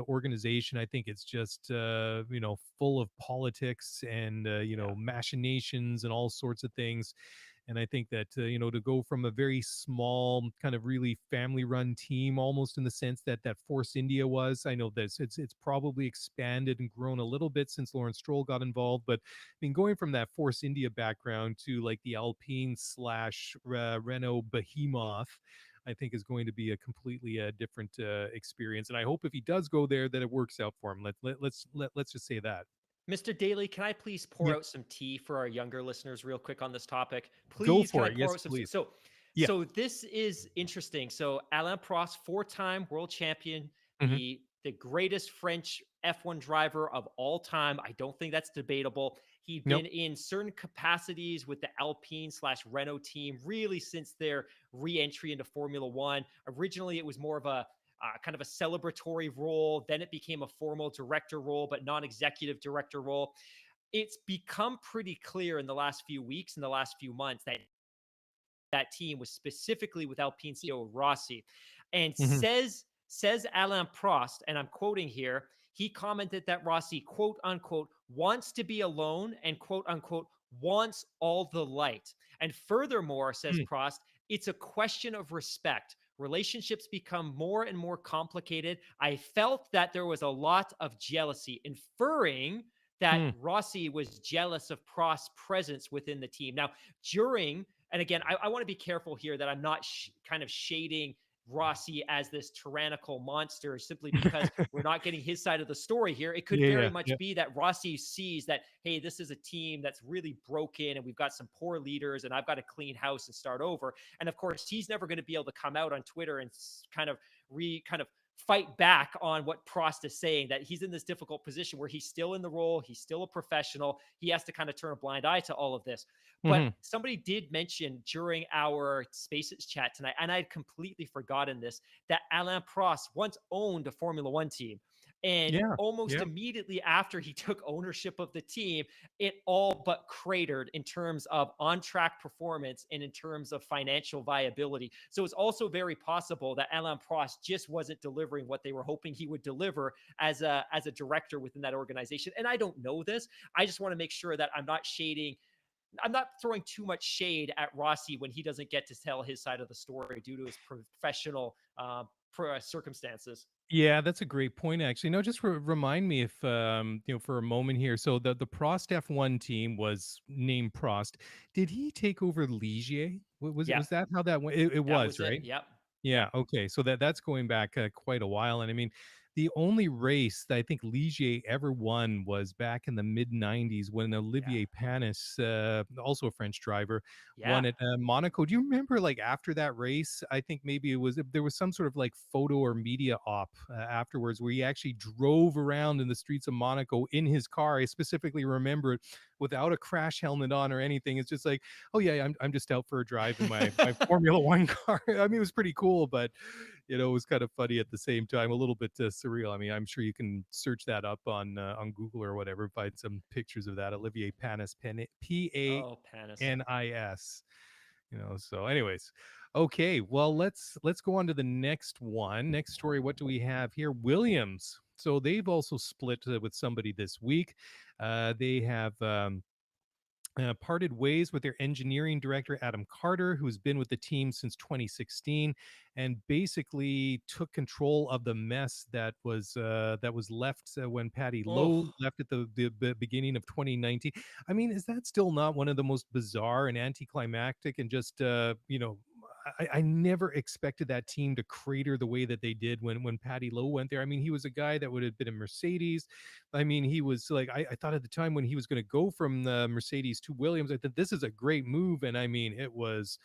organization, I think it's just full of politics and Yeah. machinations and all sorts of things. And I think that to go from a very small, kind of really family run team, almost in the sense that Force India was, I know that it's probably expanded and grown a little bit since Lawrence Stroll got involved, but I mean, going from that Force India background to like the Alpine slash Renault behemoth, I think is going to be a completely different experience. And I hope if he does go there, that it works out for him. Let's just say that. Mr. Daly, can I please pour Yeah, out some tea for our younger listeners real quick on this topic? go Please, can for I it. pour Yes, out some? please. Yeah. So this is interesting. So Alain Prost, four-time world champion, Hmm. the greatest French F1 driver of all time. I don't think that's debatable. He'd Nope. been in certain capacities with the Alpine slash Renault team really since their re-entry into Formula One. Originally, it was more of a kind of a celebratory role. Then it became a formal director role, but non-executive director role. It's become pretty clear in the last few weeks, in the last few months, that team was specifically with Alpine CEO Rossi, and Hmm. says Alain Prost, and I'm quoting here. He commented that Rossi, quote unquote, wants to be alone and quote unquote wants all the light. And furthermore, says Prost, it's a question of respect. Relationships become more and more complicated. I felt that there was a lot of jealousy, inferring that Mm. Rossi was jealous of Prost's presence within the team. Now, during and again, I want to be careful here that I'm not kind of shading Rossi as this tyrannical monster simply because we're not getting his side of the story here. It could Yeah, very yeah, much yeah. be that Rossi sees that, hey, this is a team that's really broken and we've got some poor leaders and I've got to clean house and start over. And of course, he's never going to be able to come out on Twitter and kind of fight back on what Prost is saying, that he's in this difficult position where he's still in the role, he's still a professional, he has to kind of turn a blind eye to all of this. But Mhm. somebody did mention during our Spaces chat tonight, and I'd completely forgotten this, that Alain Prost once owned a Formula One team. And Yeah, almost yeah. immediately after he took ownership of the team, it all but cratered in terms of on track performance and in terms of financial viability. So it's also very possible that Alain Prost just wasn't delivering what they were hoping he would deliver as a director within that organization. And I don't know this. I just want to make sure that I'm not throwing too much shade at Rossi when he doesn't get to tell his side of the story due to his professional circumstances. Yeah, that's a great point, actually. No, just remind me if for a moment here. So the Prost F1 team was named Prost. Did he take over Ligier? Yeah, Was that how that went? It that was, was it. right? Yep. Yeah, Yep. okay. So that's going back quite a while. And I mean, the only race that I think Ligier ever won was back in the mid 90s when Yeah. Olivier Panis, also a French driver, Yeah. won at Monaco. Do you remember, like, after that race? I think maybe there was some sort of like photo or media op afterwards where he actually drove around in the streets of Monaco in his car. I specifically remember it, without a crash helmet on or anything. It's just like, oh yeah, I'm just out for a drive in my Formula One car. I mean, it was pretty cool, but it was kind of funny at the same time, a little bit surreal. I mean, I'm sure you can search that up on Google or whatever, find some pictures of that. Olivier Panis, Oh, Panis. Panis. So anyways, okay, well, let's go on to the next one. Next story. What do we have here? Williams. So they've also split with somebody this week. They have parted ways with their engineering director Adam Carter, who's been with the team since 2016, and basically took control of the mess that was left when Patty Lowe Oh, left at the beginning of 2019. I mean, is that still not one of the most bizarre and anticlimactic and just I never expected that team to crater the way that they did when Patty Lowe went there. I mean, he was a guy that would have been in Mercedes. I mean, he was like, I thought at the time when he was going to go from the Mercedes to Williams, I thought this is a great move. And I mean, it was,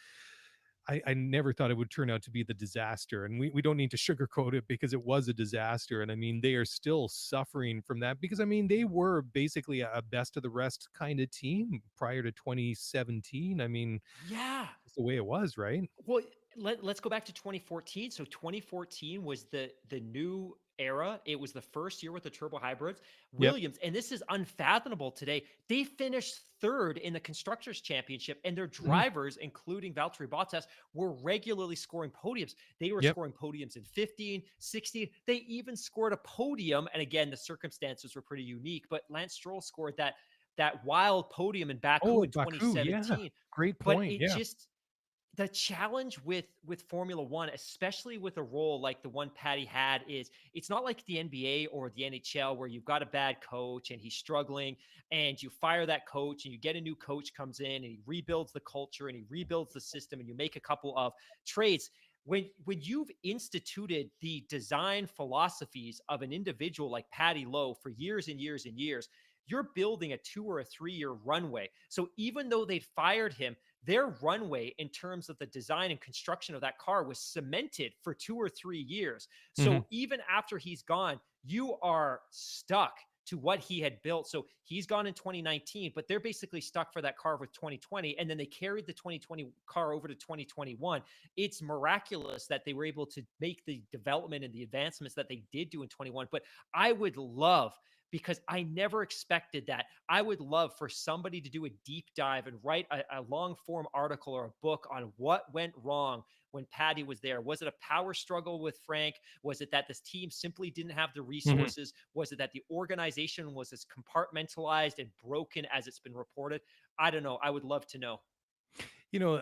I never thought it would turn out to be the disaster. And we don't need to sugarcoat it because it was a disaster. And I mean, they are still suffering from that because I mean, they were basically a best of the rest kind of team prior to 2017. I mean, yeah. it's the way it was, right? Well, let's go back to 2014. So 2014 was the new era. It was the first year with the turbo hybrids. Yep. Williams, and this is unfathomable today. They finished third in the constructors championship, and their Mhm. drivers, including Valtteri Bottas, were regularly scoring podiums. They were Yep. scoring podiums in 15, 16. They even scored a podium. And again, the circumstances were pretty unique, but Lance Stroll scored that wild podium in Baku Oh, in Baku. Yeah. 2017. Great But point. it Yeah. just the challenge with Formula One, especially with a role like the one Patty had, is it's not like the NBA or the NHL where you've got a bad coach and he's struggling and you fire that coach and you get a new coach comes in and he rebuilds the culture and he rebuilds the system and you make a couple of trades. When you've instituted the design philosophies of an individual like Patty Lowe for years and years and years, you're building a 2 or 3 year runway. So even though they'd fired him, their runway in terms of the design and construction of that car was cemented for 2 or 3 years. Mhm. So even after he's gone, you are stuck to what he had built. So he's gone in 2019, but they're basically stuck for that car with 2020. And then they carried the 2020 car over to 2021. It's miraculous that they were able to make the development and the advancements that they did do in 21. But I would love, because I never expected that. I would love for somebody to do a deep dive and write a long form article or a book on what went wrong when Patty was there. Was it a power struggle with Frank? Was it that this team simply didn't have the Mhm. resources? Was it that the organization was as compartmentalized and broken as it's been reported? I don't know. I would love to know.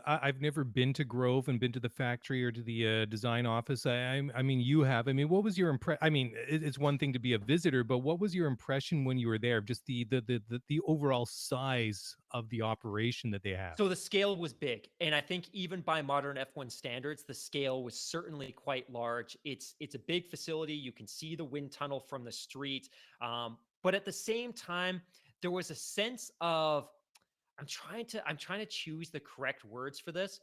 I've never been to Grove and been to the factory or to the design office. I mean, you have. I mean, what was your impression? I mean, it's one thing to be a visitor, but what was your impression when you were there? Just the overall size of the operation that they have. So the scale was big, and I think even by modern F1 standards, the scale was certainly quite large. It's a big facility. You can see the wind tunnel from the street, but at the same time, there was a sense of I'm trying to choose the correct words for this.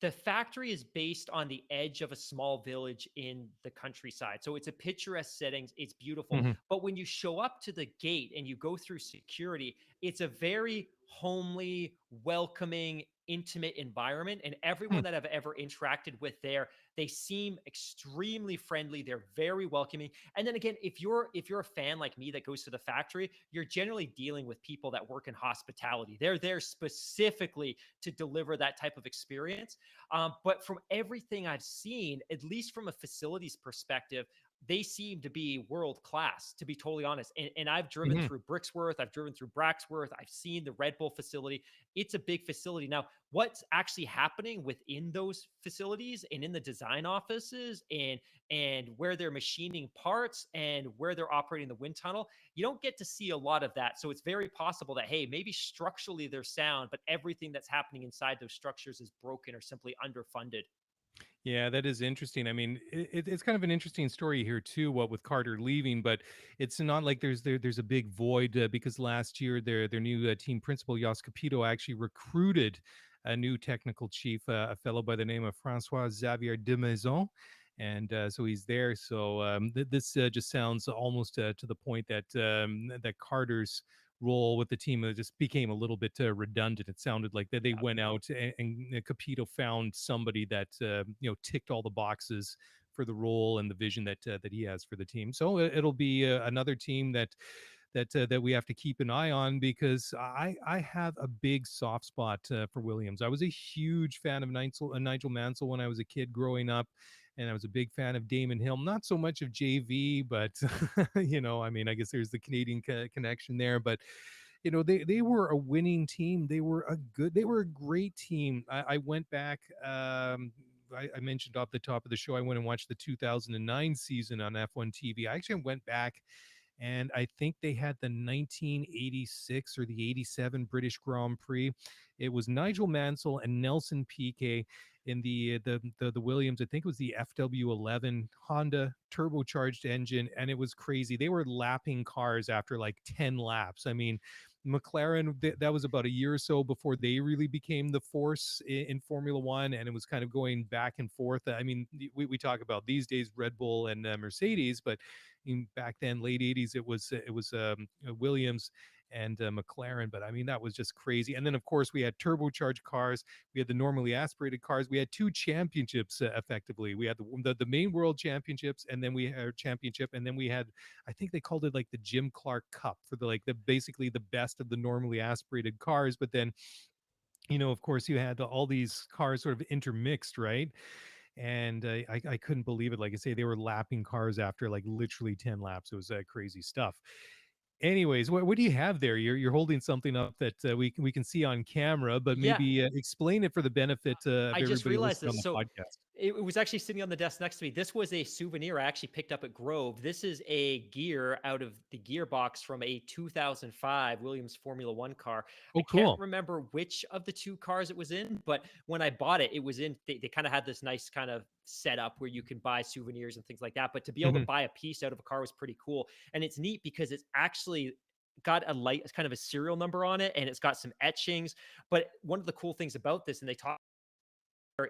The factory is based on the edge of a small village in the countryside. So it's a picturesque settings, it's beautiful. Mhm. But when you show up to the gate and you go through security, it's a very homely, welcoming, intimate environment. And Hmm. everyone that I've ever interacted with there, they seem extremely friendly. They're very welcoming. And then again, if you're a fan like me that goes to the factory, you're generally dealing with people that work in hospitality. They're there specifically to deliver that type of experience. But from everything I've seen, at least from a facilities perspective, they seem to be world class, to be totally honest. And I've driven Mhm. through Brixworth, I've driven through Braxworth, I've seen the Red Bull facility. It's a big facility. Now, what's actually happening within those facilities and in the design offices and where they're machining parts and where they're operating the wind tunnel, you don't get to see a lot of that. So it's very possible that, hey, maybe structurally they're sound, but everything that's happening inside those structures is broken or simply underfunded. Yeah, that is interesting. I mean, it's kind of an interesting story here too. What with Carter leaving, but it's not like there's a big void because last year their new team principal Jos Capito actually recruited a new technical chief, a fellow by the name of Francois Xavier de Maison, and so he's there. So this just sounds almost to the point that that Carter's role with the team just became a little bit redundant. It sounded like that they Yeah. went out and Capito found somebody that ticked all the boxes for the role and the vision that he has for the team. So it'll be another team that we have to keep an eye on because I have a big soft spot for Williams. I was a huge fan of Nigel Mansell when I was a kid growing up, and I was a big fan of Damon Hill. Not so much of JV, but I mean, I guess there's the Canadian connection there, but they were a winning team. They were a great team. I went back. I mentioned off the top of the show, I went and watched the 2009 season on F1 TV. I actually went back, and I think they had the 1986 or the 87 British Grand Prix. It was Nigel Mansell and Nelson Piquet in the Williams. I think it was the FW11 Honda turbocharged engine, and it was crazy. They were lapping cars after like 10 laps. I mean, McLaren, that was about a year or so before they really became the force in Formula One, and it was kind of going back and forth. I mean, we talk about these days Red Bull and Mercedes, but back then, late 80s, it was Williams and McLaren. But I mean, that was just crazy. And then, of course, we had turbocharged cars. We had the normally aspirated cars. We had two championships effectively. We had the main world championships, and then we had championship, and then we had, I think they called it like the Jim Clark Cup for the basically the best of the normally aspirated cars. But then, of course, you had all these cars sort of intermixed, right? And I couldn't believe it. Like I say, they were lapping cars after like literally 10 laps. It was crazy stuff. Anyways, what do you have there? You're holding something up that we can see on camera, but Yeah, maybe explain it for the benefit of I just everybody realized listening on this. the So podcast. it was actually sitting on the desk next to me. This was a souvenir I actually picked up at Grove. This is a gear out of the gearbox from a 2005 Williams Formula One car. I Oh, can't cool. remember which of the two cars it was in, but when I bought it, it was in, they kind of had this nice kind of setup where you can buy souvenirs and things like that. But to be able to Hmm. buy a piece out of a car was pretty cool. And it's neat because it's actually got a light, it's kind of a serial number on it, and it's got some etchings. But one of the cool things about this, and they talk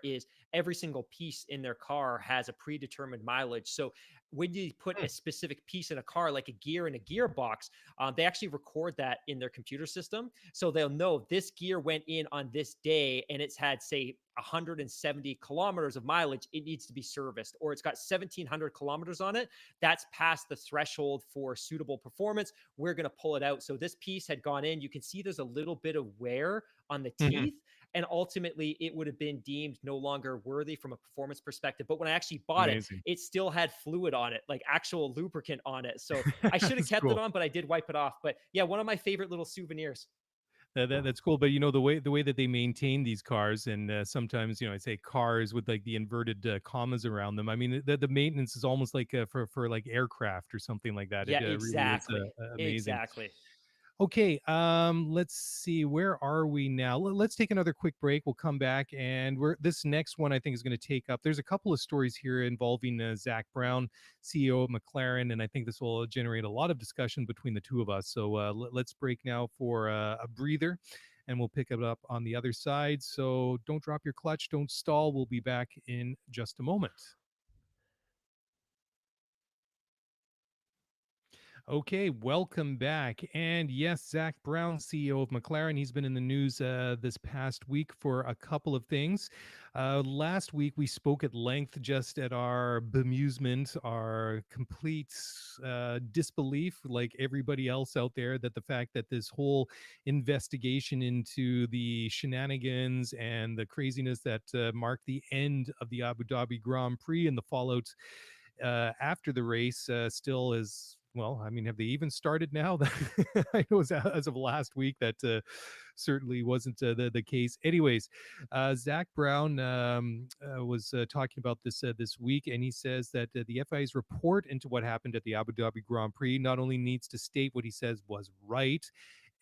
is every single piece in their car has a predetermined mileage. So when you put a specific piece in a car, like a gear in a gearbox, they actually record that in their computer system. So they'll know this gear went in on this day and it's had, say, 170 kilometers of mileage. It needs to be serviced, or it's got 1,700 kilometers on it. That's past the threshold for suitable performance. We're going to pull it out. So this piece had gone in. You can see there's a little bit of wear on the Hmm. teeth, and ultimately it would have been deemed no longer worthy from a performance perspective. But when I actually bought it, Amazing. it still had fluid on it, like actual lubricant on it. So I should have That's kept it cool. on, but I did wipe it off. But yeah, one of my favorite little souvenirs. That's cool. But the way that they maintain these cars, and sometimes I say cars with like the inverted commas around them. I mean, the maintenance is almost like for like aircraft or something like that. Yeah, It really is exactly. amazing. Exactly. Okay, let's see. Where are we now? Let's take another quick break. We'll come back, and this next one I think is going to take up. There's a couple of stories here involving Zak Brown, CEO of McLaren, and I think this will generate a lot of discussion between the two of us. So let's break now for a breather, and we'll pick it up on the other side. So don't drop your clutch, don't stall. We'll be back in just a moment. Okay, welcome back. And yes, Zak Brown, CEO of McLaren, he's been in the news this past week for a couple of things. Last week, we spoke at length just at our bemusement, our complete disbelief, like everybody else out there, that the fact that this whole investigation into the shenanigans and the craziness that marked the end of the Abu Dhabi Grand Prix and the fallout after the race still is, well, I mean, have they even started now? I know as of last week that certainly wasn't the case. Anyways, Zak Brown was talking about this week, and he says that the FIA's report into what happened at the Abu Dhabi Grand Prix not only needs to state what he says was right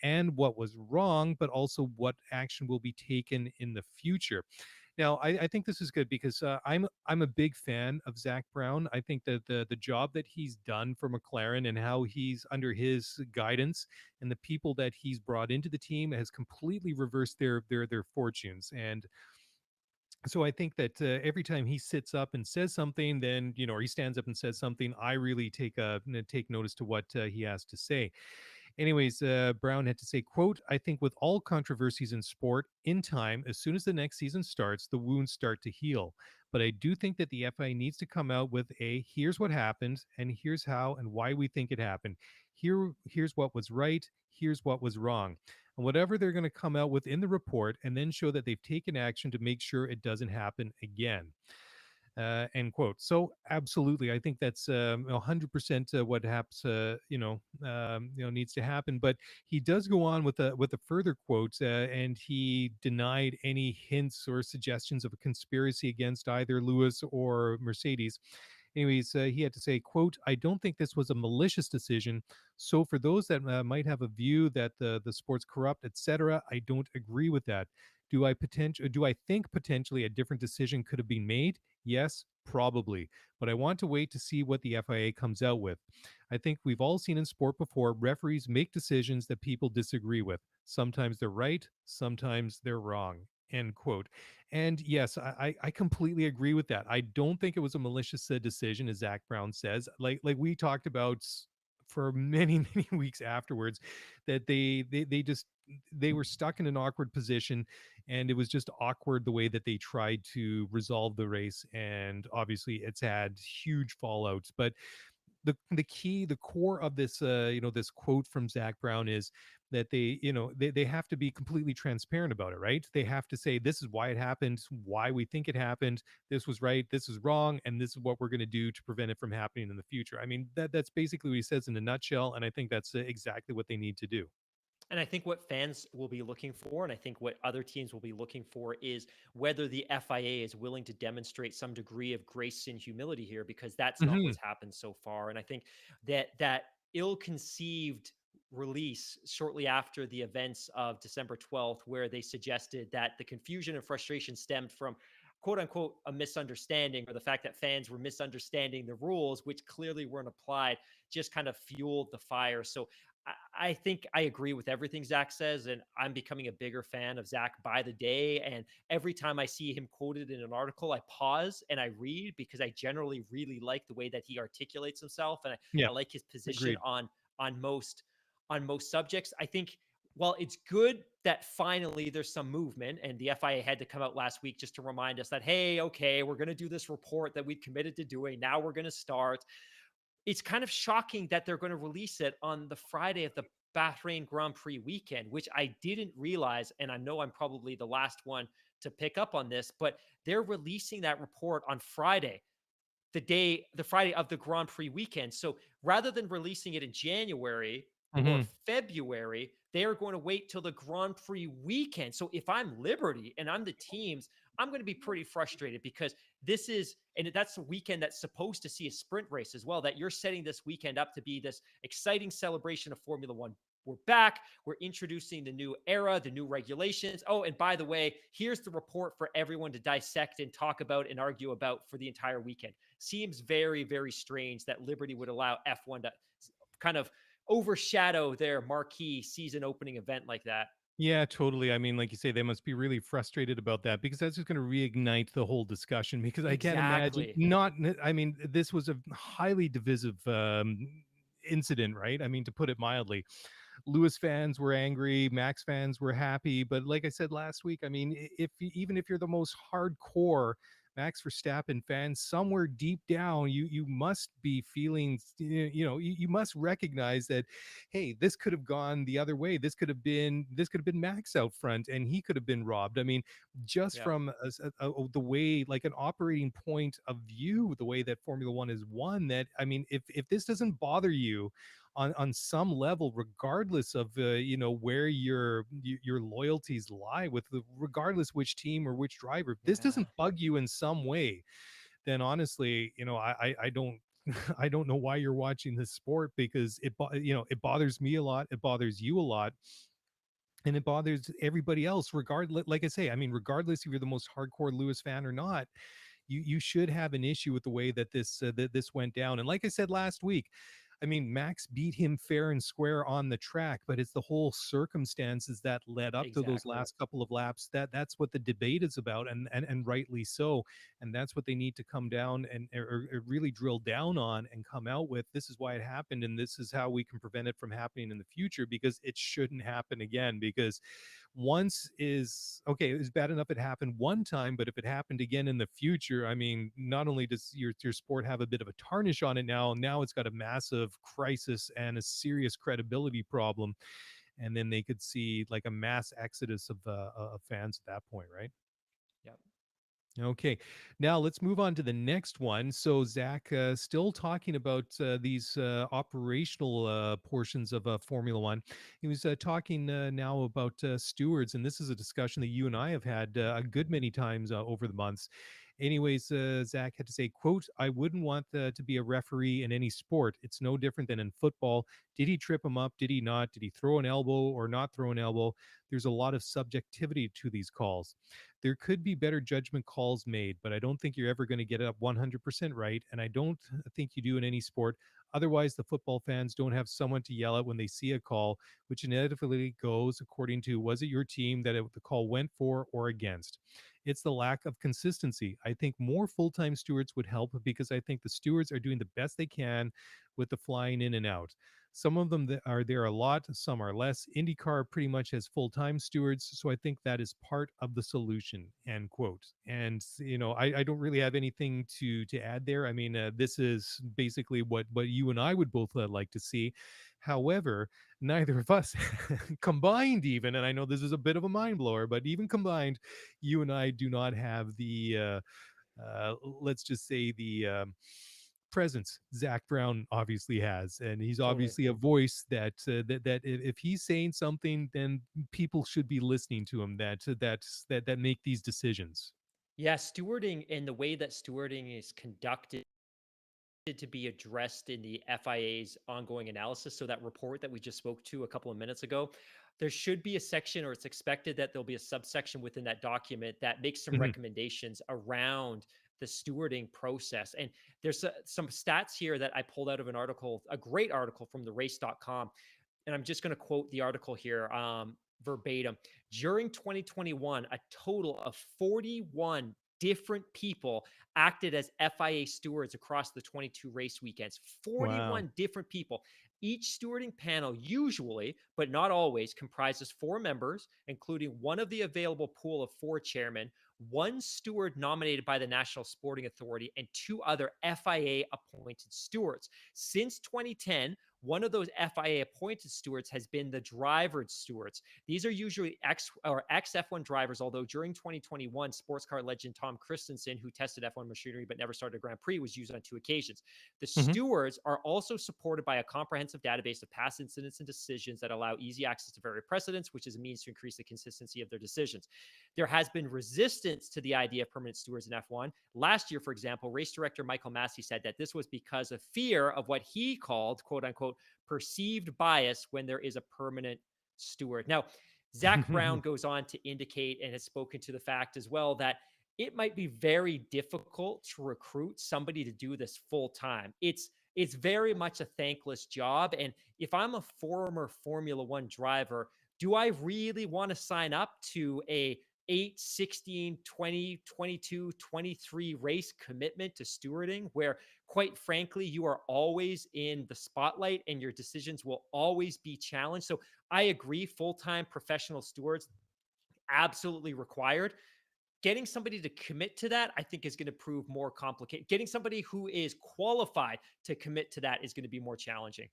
and what was wrong, but also what action will be taken in the future. Now, I think this is good because I'm a big fan of Zak Brown. I think that the job that he's done for McLaren and how he's under his guidance and the people that he's brought into the team has completely reversed their fortunes. And so I think that every time he sits up and says something, then or he stands up and says something, I really take notice to what he has to say. Anyways, Brown had to say, quote, I think with all controversies in sport, in time, as soon as the next season starts, the wounds start to heal. But I do think that the FIA needs to come out with here's what happened, and here's how and why we think it happened. Here's what was right, here's what was wrong. And whatever they're going to come out with in the report, and then show that they've taken action to make sure it doesn't happen again. end quote. So absolutely, I think that's 100% what happens. Needs to happen. But he does go on with a further quote, and he denied any hints or suggestions of a conspiracy against either Lewis or Mercedes. Anyways, he had to say, quote, I don't think this was a malicious decision. So for those that might have a view that the sport's corrupt, etc., I don't agree with that. Do I think potentially a different decision could have been made? Yes, probably. But I want to wait to see what the FIA comes out with. I think we've all seen in sport before referees make decisions that people disagree with. Sometimes they're right, sometimes they're wrong. End quote. And yes, I completely agree with that. I don't think it was a malicious decision, as Zak Brown says. Like we talked about for many many weeks afterwards, that they just they were stuck in an awkward position, and it was just awkward the way that they tried to resolve the race, and obviously it's had huge fallouts. But the core of this this quote from Zak Brown is that they have to be completely transparent about it, right? They have to say, this is why it happened, why we think it happened, this was right, this is wrong, and this is what we're going to do to prevent it from happening in the future. I mean, that's basically what he says in a nutshell, and I think that's exactly what they need to do. And I think what fans will be looking for, and I think what other teams will be looking for, is whether the FIA is willing to demonstrate some degree of grace and humility here, because that's not Hmm. what's happened so far. And I think that ill-conceived release shortly after the events of December 12th, where they suggested that the confusion and frustration stemmed from quote unquote a misunderstanding, or the fact that fans were misunderstanding the rules, which clearly weren't applied, just kind of fueled the fire. So I think I agree with everything Zak says, and I'm becoming a bigger fan of Zak by the day. And every time I see him quoted in an article, I pause and I read, because I generally really like the way that he articulates himself, and Yeah, I like his position agreed. on most subjects. I think while it's good that finally there's some movement, and the FIA had to come out last week just to remind us that, hey, okay, we're going to do this report that we committed to doing. Now we're going to start. It's kind of shocking that they're going to release it on the Friday of the Bahrain Grand Prix weekend, which I didn't realize. And I know I'm probably the last one to pick up on this, but they're releasing that report on Friday, the Friday of the Grand Prix weekend. So rather than releasing it in January or Hmm. February, they are going to wait till the Grand Prix weekend. So if I'm Liberty and I'm the teams, I'm going to be pretty frustrated, because and that's a weekend that's supposed to see a sprint race as well, that you're setting this weekend up to be this exciting celebration of Formula One. We're back. We're introducing the new era, the new regulations. Oh, and by the way, here's the report for everyone to dissect and talk about and argue about for the entire weekend. Seems very, very strange that Liberty would allow F1 to kind of overshadow their marquee season opening event like that. Yeah, totally. I mean, like you say, they must be really frustrated about that, because that's just going to reignite the whole discussion. Because I can't imagine Exactly. not. I mean, this was a highly divisive incident, right? I mean, to put it mildly. Lewis fans were angry, Max fans were happy, but like I said last week, I mean, even if you're the most hardcore Max Verstappen fan, somewhere deep down, you must be feeling, you must recognize that, hey, this could have gone the other way. This could have been Max out front, and he could have been robbed. I mean, just Yeah. from the way, like an operating point of view, the way that Formula One is won. That, I mean, if this doesn't bother you on some level, regardless of where your loyalties lie with regardless which team or which driver, if this Yeah. doesn't bug you in some way, then honestly, I don't I don't know why you're watching this sport, because it bothers me a lot, it bothers you a lot, and it bothers everybody else, regardless. Like I say, I mean, regardless if you're the most hardcore Lewis fan or not, you should have an issue with the way that this went down. And like I said last week, I mean, Max beat him fair and square on the track, but it's the whole circumstances that led up to those Exactly. last couple of laps, that's what the debate is about, and rightly so. And that's what they need to come down and or really drill down on and come out with. This is why it happened, and this is how we can prevent it from happening in the future, because it shouldn't happen again. Because once is okay, it was bad enough it happened one time, but if it happened again in the future, I mean, not only does your sport have a bit of a tarnish on it now it's got a massive crisis and a serious credibility problem. And then they could see like a mass exodus of fans at that point, right? Yeah. Okay, now let's move on to the next one. So, Zach, still talking about these operational portions of Formula One. He was talking now about stewards, and this is a discussion that you and I have had a good many times over the months. Anyways, Zach had to say, "quote I wouldn't want to be a referee in any sport. It's no different than in football. Did he trip him up? Did he not? Did he throw an elbow or not throw an elbow? There's a lot of subjectivity to these calls." There could be better judgment calls made, but I don't think you're ever going to get it up 100% right. And I don't think you do in any sport. Otherwise, the football fans don't have someone to yell at when they see a call, which inevitably goes according to was it your team that the call went for or against? It's the lack of consistency. I think more full time stewards would help because I think the stewards are doing the best they can with the flying in and out. Some of them that are there a lot, some are less. IndyCar pretty much has full-time stewards, so I think that is part of the solution. End quote. And I don't really have anything to add there. I mean, this is basically what you and I would both like to see. However, neither of us combined, even, and I know this is a bit of a mind blower, but even combined, you and I do not have the let's just say the presence Zach Brown obviously has, and he's Totally. obviously a voice that if he's saying something, then people should be listening to him. That make these decisions. Yeah, stewarding and the way that stewarding is conducted to be addressed in the FIA's ongoing analysis. So that report that we just spoke to a couple of minutes ago, there should be a section, or it's expected that there'll be a subsection within that document that makes some Mhm. recommendations around the stewarding process. And there's some stats here that I pulled out of an article, a great article from the race.com. And I'm just going to quote the article here verbatim. During 2021, a total of 41 different people acted as FIA stewards across the 22 race weekends. Wow. 41 different people. Each stewarding panel usually, but not always, comprises 4 members, including one of the available pool of 4 chairmen, one steward nominated by the National Sporting Authority, and 2 other FIA appointed stewards. Since 2010, one of those FIA appointed stewards has been the driver stewards. These are usually ex F1 drivers, although during 2021, sports car legend Tom Christensen, who tested F1 machinery but never started a Grand Prix, was used on 2 occasions. The Mhm. stewards are also supported by a comprehensive database of past incidents and decisions that allow easy access to various precedents, which is a means to increase the consistency of their decisions. There has been resistance to the idea of permanent stewards in F1. Last year, for example, race director Michael Massey said that this was because of fear of what he called, quote unquote, perceived bias when there is a permanent steward. Now, Zak Brown goes on to indicate and has spoken to the fact as well that it might be very difficult to recruit somebody to do this full time. It's very much a thankless job, and if I'm a former Formula 1 driver, do I really want to sign up to a 8, 16, 20, 22, 23 race commitment to stewarding where, quite frankly, you are always in the spotlight and your decisions will always be challenged? So I agree, full-time professional stewards absolutely required. Getting somebody to commit to that, I think, is going to prove more complicated. Getting somebody who is qualified to commit to that is going to be more challenging.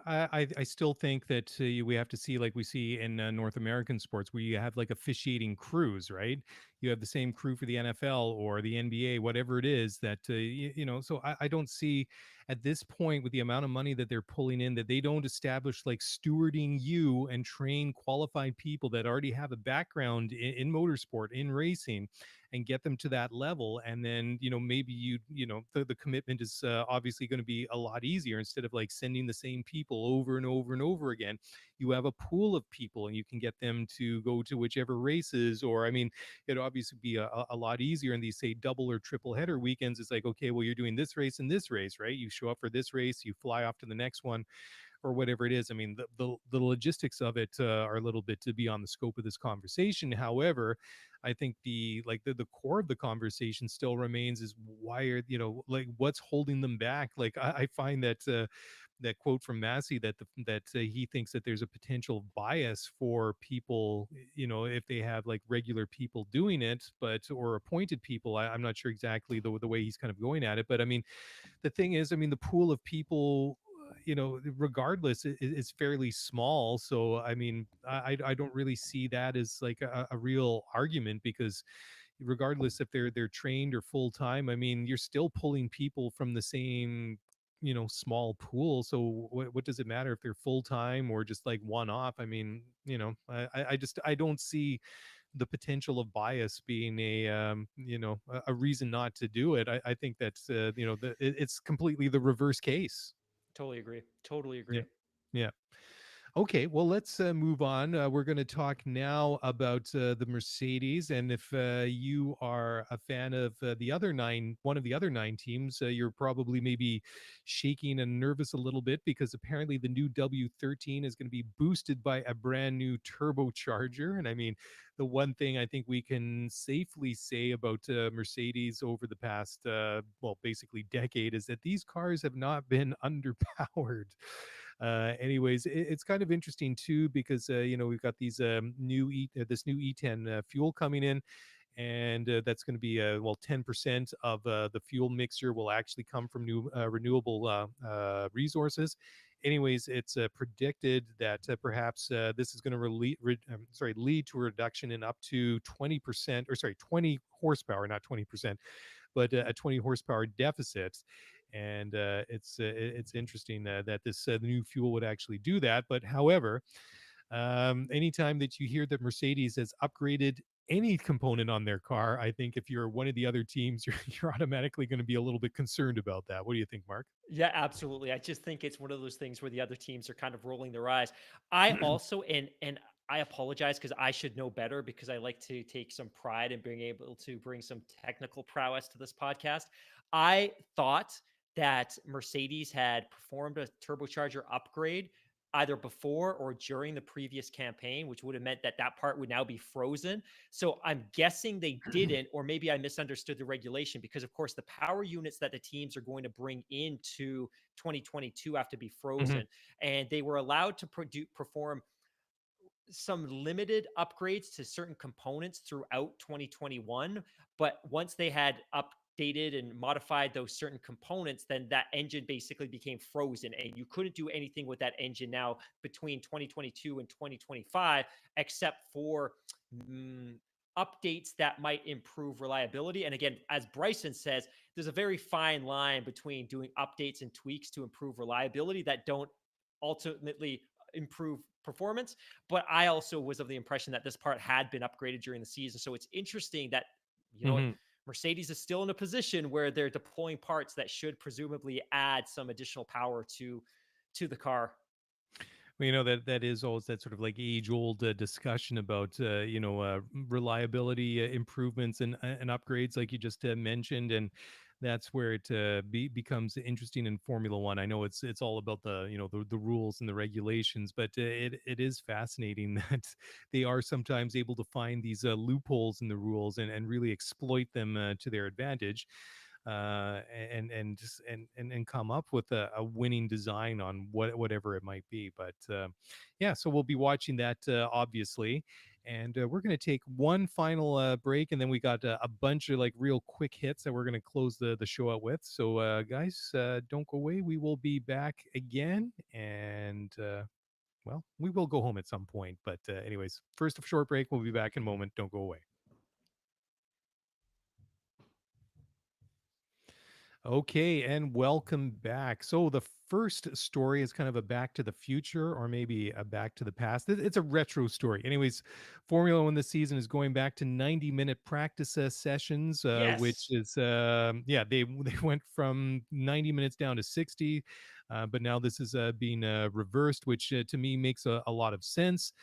I still think that we have to see like we see in North American sports where you have like officiating crews, right? You have the same crew for the NFL or the NBA, whatever it is that So I don't see at this point with the amount of money that they're pulling in that they don't establish like stewarding you and train qualified people that already have a background in motorsport in racing and get them to that level. And then maybe the commitment is obviously going to be a lot easier instead of like sending the same people over and over and over again. You have a pool of people and you can get them to go to whichever races. Or I mean, it'd obviously be a lot easier in these, say, double or triple header weekends. It's like, okay, well, you're doing this race and this race, right? You show up for this race, you fly off to the next one or whatever it is. I mean, the logistics of it are a little bit to beyond the scope of this conversation. However, I think the core of the conversation still remains is why are like what's holding them back? Like I find that that quote from Massey that he thinks that there's a potential bias for people, if they have like regular people doing it, but or appointed people. I'm not sure exactly the way he's kind of going at it, but I mean, the thing is, I mean, the pool of people, regardless, is fairly small. So, I mean, I don't really see that as like a real argument because, regardless if they're trained or full time. I mean, you're still pulling people from the same small pool. So what does it matter if they're full time or just like one off? I mean, I don't see the potential of bias being a reason not to do it. I think that's it's completely the reverse case. Totally agree. Totally Yeah. agree. Yeah. Okay, well, let's move on. We're going to talk now about the Mercedes, and if you are a fan of one of the other nine teams, you're probably maybe shaking and nervous a little bit because apparently the new W13 is going to be boosted by a brand new turbocharger. And I mean, the one thing I think we can safely say about Mercedes over the past, well, basically decade is that these cars have not been underpowered. Anyways, it's kind of interesting too because we've got these this new E10 fuel coming in, and that's going to be 10% of the fuel mixture will actually come from new renewable resources. Anyways, it's predicted that perhaps this is going to lead to a reduction in up to 20%, or sorry, 20 horsepower, not 20%, but a 20 horsepower deficit. And it's interesting that this new fuel would actually do that. But however, anytime that you hear that Mercedes has upgraded any component on their car, I think if you're one of the other teams, you're automatically going to be a little bit concerned about that. What do you think, Mark? Yeah, absolutely. I just think it's one of those things where the other teams are kind of rolling their eyes. I also and I apologize because I should know better because I like to take some pride in being able to bring some technical prowess to this podcast. I thought that Mercedes had performed a turbocharger upgrade either before or during the previous campaign, which would have meant that that part would now be frozen. So I'm guessing they didn't, or maybe I misunderstood the regulation because, of course, the power units that the teams are going to bring into 2022 have to be Hmm. frozen, and they were allowed to perform some limited upgrades to certain components throughout 2021. But once they had updated and modified those certain components, then that engine basically became frozen and you couldn't do anything with that engine now between 2022 and 2025 except for mm, updates that might improve reliability. And again, as Bryson says, there's a very fine line between doing updates and tweaks to improve reliability that don't ultimately improve performance. But I also was of the impression that this part had been upgraded during the season. So it's interesting that, you know what, Hmm. Mercedes is still in a position where they're deploying parts that should presumably add some additional power to the car. Well, that is always that sort of like age old discussion about reliability improvements and upgrades, like you just mentioned, and that's where it becomes interesting in Formula One. I know it's all about the rules and the regulations, but it is fascinating that they are sometimes able to find these loopholes in the rules and really exploit them to their advantage, and come up with a winning design on whatever it might be. But yeah, so we'll be watching that obviously, and we're going to take one final break, and then we got a bunch of like real quick hits that we're going to close the show out with. So guys, don't go away. We will be back again, and well, we will go home at some point. But anyways, first a short break. We'll be back in a moment. Don't go away. Okay, and welcome back. So the first story is kind of a back to the future or maybe a back to the past. It's a retro story. Anyways, Formula One this season is going back to 90-minute practice sessions, which Yes. is yeah, they went from 90 minutes down to 60, but now this is being reversed, which to me makes a lot of sense.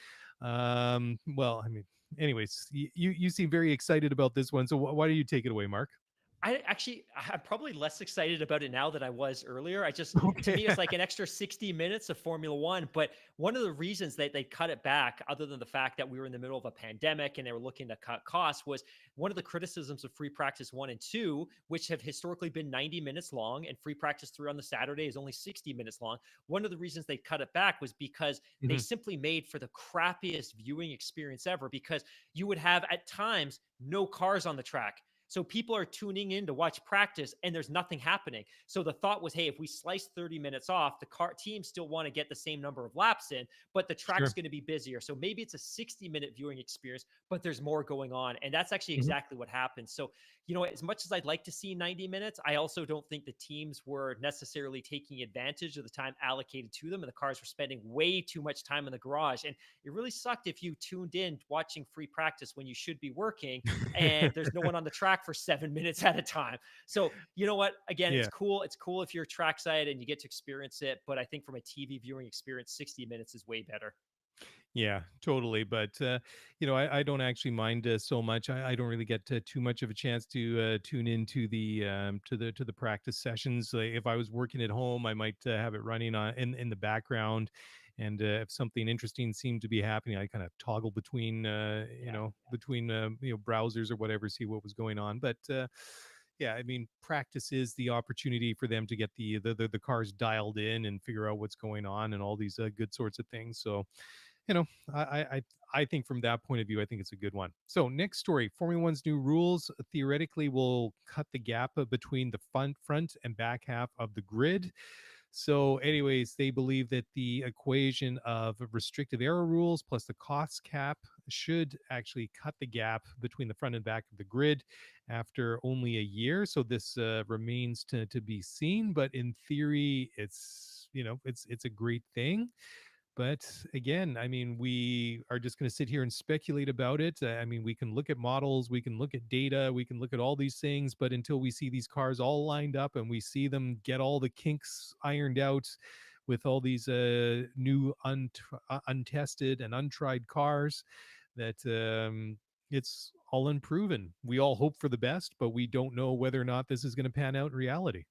Well, I mean, anyways, you seem very excited about this one. So why do you take it away, Mark? I'm probably less excited about it now than I was earlier. To Okay. me, it's like an extra 60 minutes of Formula One. But one of the reasons that they cut it back, other than the fact that we were in the middle of a pandemic and they were looking to cut costs, was one of the criticisms of free practice 1 and 2, which have historically been 90 minutes long, and free practice 3 on the Saturday is only 60 minutes long. One of the reasons they cut it back was because they Mhm. simply made for the crappiest viewing experience ever, because you would have at times no cars on the track. So people are tuning in to watch practice and there's nothing happening. So the thought was, hey, if we slice 30 minutes off, the car teams still want to get the same number of laps in, but the track's Sure. going to be busier. So maybe it's a 60-minute viewing experience, but there's more going on. And that's actually Mhm. exactly what happened. So, as much as I'd like to see 90 minutes, I also don't think the teams were necessarily taking advantage of the time allocated to them. And the cars were spending way too much time in the garage. And it really sucked if you tuned in watching free practice when you should be working and there's no one on the track for 7 minutes at a time. So, you know what? Again, it's Yeah. cool. It's cool if you're trackside and you get to experience it. But I think from a TV viewing experience, 60 minutes is way better. Yeah, totally. But I don't actually mind so much. I don't really get too much of a chance to tune into the practice sessions. If I was working at home, I might have it running on in the background, and if something interesting seemed to be happening, I kind of toggle between Yeah. browsers or whatever, see what was going on. But yeah, I mean, practice is the opportunity for them to get the cars dialed in and figure out what's going on and all these good sorts of things. So you know, I think from that point of view, I think it's a good one. So next story, Formula One's new rules theoretically will cut the gap between the front and back half of the grid. So, anyways, they believe that the equation of restrictive aero rules plus the cost cap should actually cut the gap between the front and back of the grid after only a year. So this remains to be seen, but in theory, it's a great thing. But again, I mean, we are just going to sit here and speculate about it. I mean, we can look at models, we can look at data, we can look at all these things, but until we see these cars all lined up and we see them get all the kinks ironed out with all these new untested and untried cars, that it's all unproven. We all hope for the best, but we don't know whether or not this is going to pan out in reality.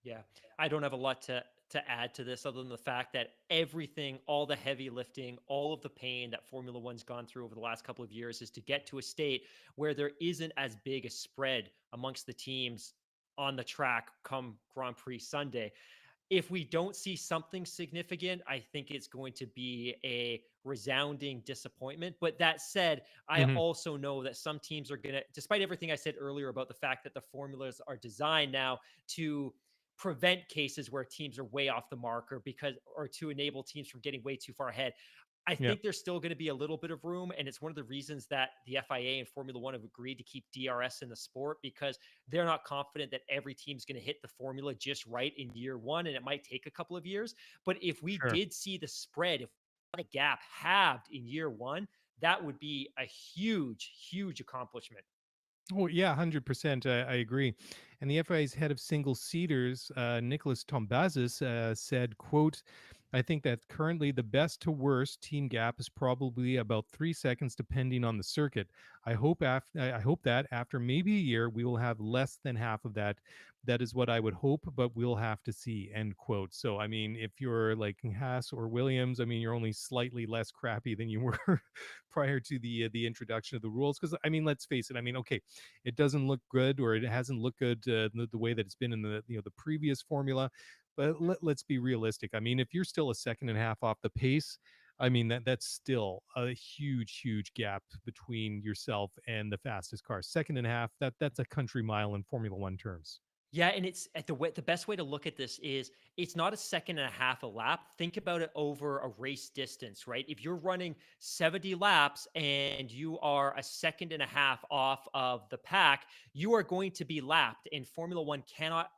Yeah, I don't have a lot to add to this other than the fact that everything, all the heavy lifting, all of the pain that Formula One's gone through over the last couple of years is to get to a state where there isn't as big a spread amongst the teams on the track come Grand Prix Sunday. If we don't see something significant, I think it's going to be a resounding disappointment. But that said, I Hmm. also know that some teams are going to, despite everything I said earlier about the fact that the formulas are designed now to prevent cases where teams are way off the mark or to enable teams from getting way too far ahead. I Yeah, think there's still going to be a little bit of room. And it's one of the reasons that the FIA and Formula One have agreed to keep DRS in the sport because they're not confident that every team's going to hit the formula just right in year one. And it might take a couple of years. But if we sure. did see the spread, if the gap halved in year one, that would be a huge, huge accomplishment. Oh yeah, 100%. I agree. And the FIA's head of single seaters, Nicholas Tombazis, said, "quote I think that currently the best to worst team gap is probably about 3 seconds, depending on the circuit. I hope that after maybe a year we will have less than half of that. That is what I would hope, but we'll have to see." End quote. So I mean, if you're like Haas or Williams, I mean, you're only slightly less crappy than you were prior to the introduction of the rules. Because I mean, let's face it. I mean, okay, it doesn't look good or it hasn't looked good the way that it's been in the previous formula, but let's be realistic. I mean, if you're still a second and a half off the pace, I mean that's still a huge gap between yourself and the fastest car. Second and a half, that's a country mile in Formula One terms. Yeah, and it's at the best way to look at this is it's not a second and a half a lap. Think about it over a race distance, right? If you're running 70 laps and you are a second and a half off of the pack, you are going to be lapped. And Formula One cannot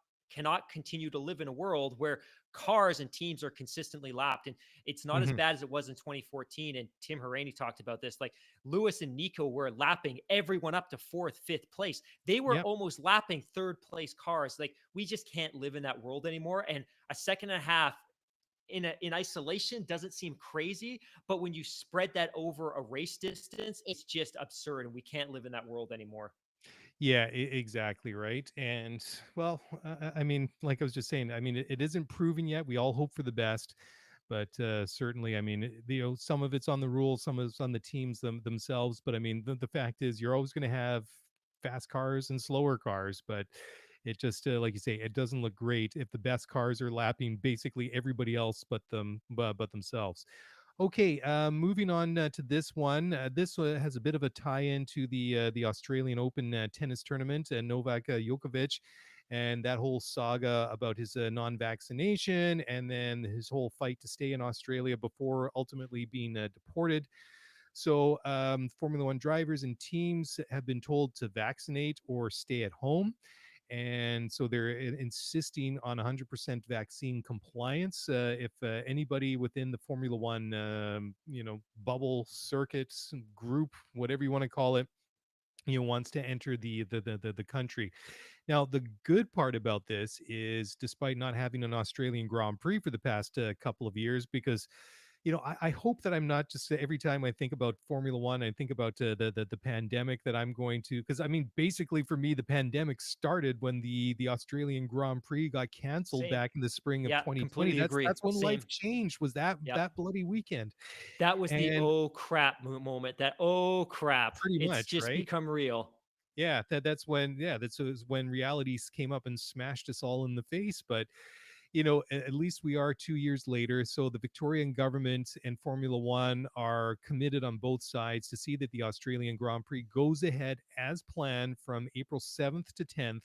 continue to live in a world where cars and teams are consistently lapped. And it's not as Hmm. bad as it was in 2014. And Tim Hauraney talked about this. Like Lewis and Nico were lapping everyone up to fourth, fifth place. They were Yep. almost lapping third place cars. Like we just can't live in that world anymore. And a second and a half in isolation doesn't seem crazy, but when you spread that over a race distance, it's just absurd, and we can't live in that world anymore. Yeah, exactly right. And well, I mean, like I was just saying, I mean, it isn't proven yet. We all hope for the best, but certainly, I mean, some of it's on the rules, some of it's on the teams themselves. But I mean, the fact is, you're always going to have fast cars and slower cars, but it just, like you say, it doesn't look great if the best cars are lapping basically everybody else but themselves. Okay, moving on to this one. This has a bit of a tie-in to the Australian Open tennis tournament and Novak Djokovic, and that whole saga about his non-vaccination, and then his whole fight to stay in Australia before ultimately being deported. So, Formula One drivers and teams have been told to vaccinate or stay at home. And so they're insisting on 100% vaccine compliance. If anybody within the Formula One, bubble, circuits, group, whatever you want to call it, wants to enter the country. Now, the good part about this is, despite not having an Australian Grand Prix for the past couple of years, because I hope that I'm not just every time I think about Formula One, I think about the pandemic that I'm going to, because I mean, basically for me, the pandemic started when the Australian Grand Prix got canceled Same. back in the spring of Yeah, 2020. completely That's agree. that's when life Same. changed. Was that Yep. that bloody weekend? That was the And oh crap moment. That oh crap. pretty It's much, just right? become real. Yeah, that's when, that's was when realities came up and smashed us all in the face. But at least we are 2 years later. So the Victorian government and Formula One are committed on both sides to see that the Australian Grand Prix goes ahead as planned from April 7th to 10th.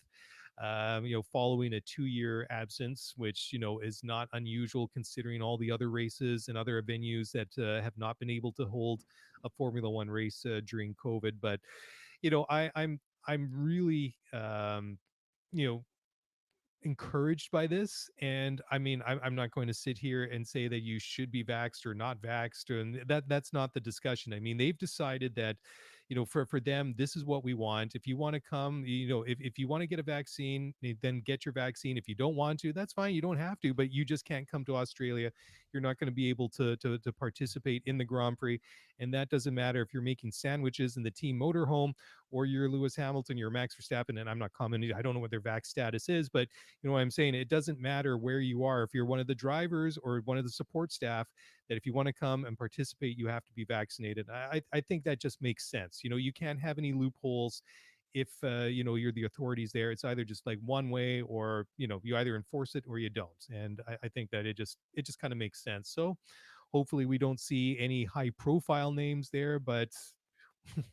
Following a 2-year absence, which is not unusual considering all the other races and other venues that have not been able to hold a Formula One race during COVID. But I'm really you know encouraged by this. And I mean, I'm not going to sit here and say that you should be vaxxed or not vaxxed, and that's not the discussion. I mean, they've decided that, for them, this is what we want. If you want to come, if you want to get a vaccine, then get your vaccine. If you don't want to, that's fine. You don't have to, but you just can't come to Australia. You're not going to be able to participate in the Grand Prix. And that doesn't matter if you're making sandwiches in the team motorhome, or you're Lewis Hamilton, you're Max Verstappen. And I'm not commenting, I don't know what their vax status is, but you know what I'm saying? It doesn't matter where you are. If you're one of the drivers or one of the support staff, that if you want to come and participate, you have to be vaccinated. I think that just makes sense. You can't have any loopholes. If you're the authorities there, it's either just like one way, or you either enforce it or you don't. And I think that it just kind of makes sense. So hopefully we don't see any high profile names there, but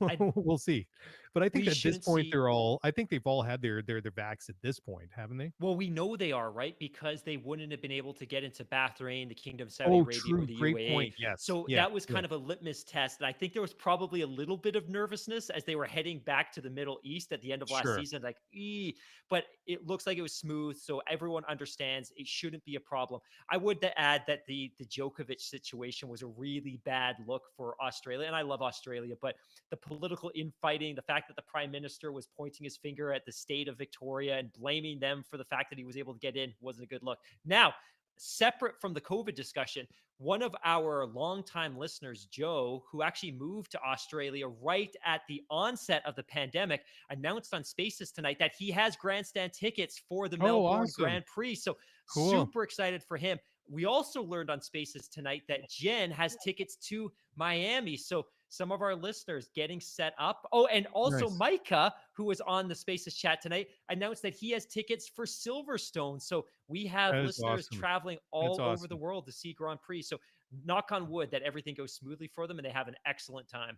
I we'll see. But I think We at this shouldn't point see. I think they've all had their vax at this point, haven't they? Well, we know they are, right? Because they wouldn't have been able to get into Bahrain, the Kingdom of Saudi Oh, Arabia, or true. the Great UAE. point. Yes. So Yeah. that was Yeah. kind of a litmus test. And I think there was probably a little bit of nervousness as they were heading back to the Middle East at the end of last Sure. season. Like, but it looks like it was smooth. So everyone understands it shouldn't be a problem. I would add that the Djokovic situation was a really bad look for Australia. And I love Australia, but the political infighting, the fact that the prime minister was pointing his finger at the state of Victoria and blaming them for the fact that he was able to get in wasn't a good look. Now, separate from the COVID discussion, one of our longtime listeners, Joe, who actually moved to Australia right at the onset of the pandemic, announced on Spaces tonight that he has grandstand tickets for the Oh, Melbourne awesome. Grand Prix. So Cool. super excited for him. We also learned on Spaces tonight that Jen has tickets to Miami. So some of our listeners getting set up. Oh, and also Nice. Micah, who was on the Spaces chat tonight, announced that he has tickets for Silverstone. So we have That is listeners awesome. traveling That's all over the awesome. world to see Grand Prix. So knock on wood that everything goes smoothly for them and they have an excellent time.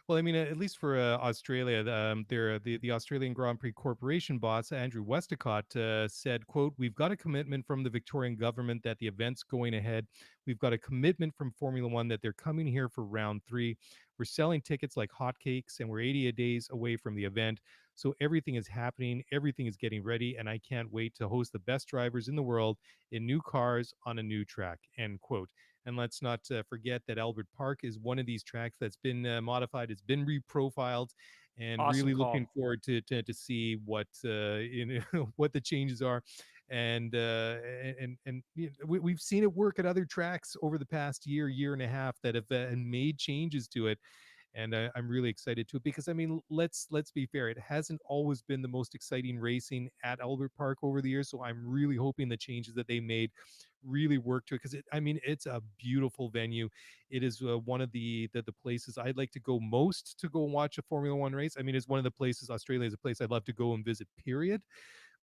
Well, I mean, at least for Australia, the Australian Grand Prix Corporation boss, Andrew Westacott, said, quote, "We've got a commitment from the Victorian government that the event's going ahead. We've got a commitment from Formula One that they're coming here for round 3. We're selling tickets like hotcakes, and we're 80 days away from the event. So everything is happening. Everything is getting ready, and I can't wait to host the best drivers in the world in new cars on a new track," end quote. And let's not forget that Albert Park is one of these tracks that's been modified. It's been reprofiled, and Awesome really looking call. forward to see what what the changes are. And we've seen it work at other tracks over the past year and a half that have made changes to it. And I'm really excited to it, because I mean, let's be fair, it hasn't always been the most exciting racing at Albert Park over the years. So I'm really hoping the changes that they made really work to it, because I mean, it's a beautiful venue. It is one of the places I'd like to go most to go watch a Formula One race. I mean, it's one of the places, Australia is a place I'd love to go and visit, period.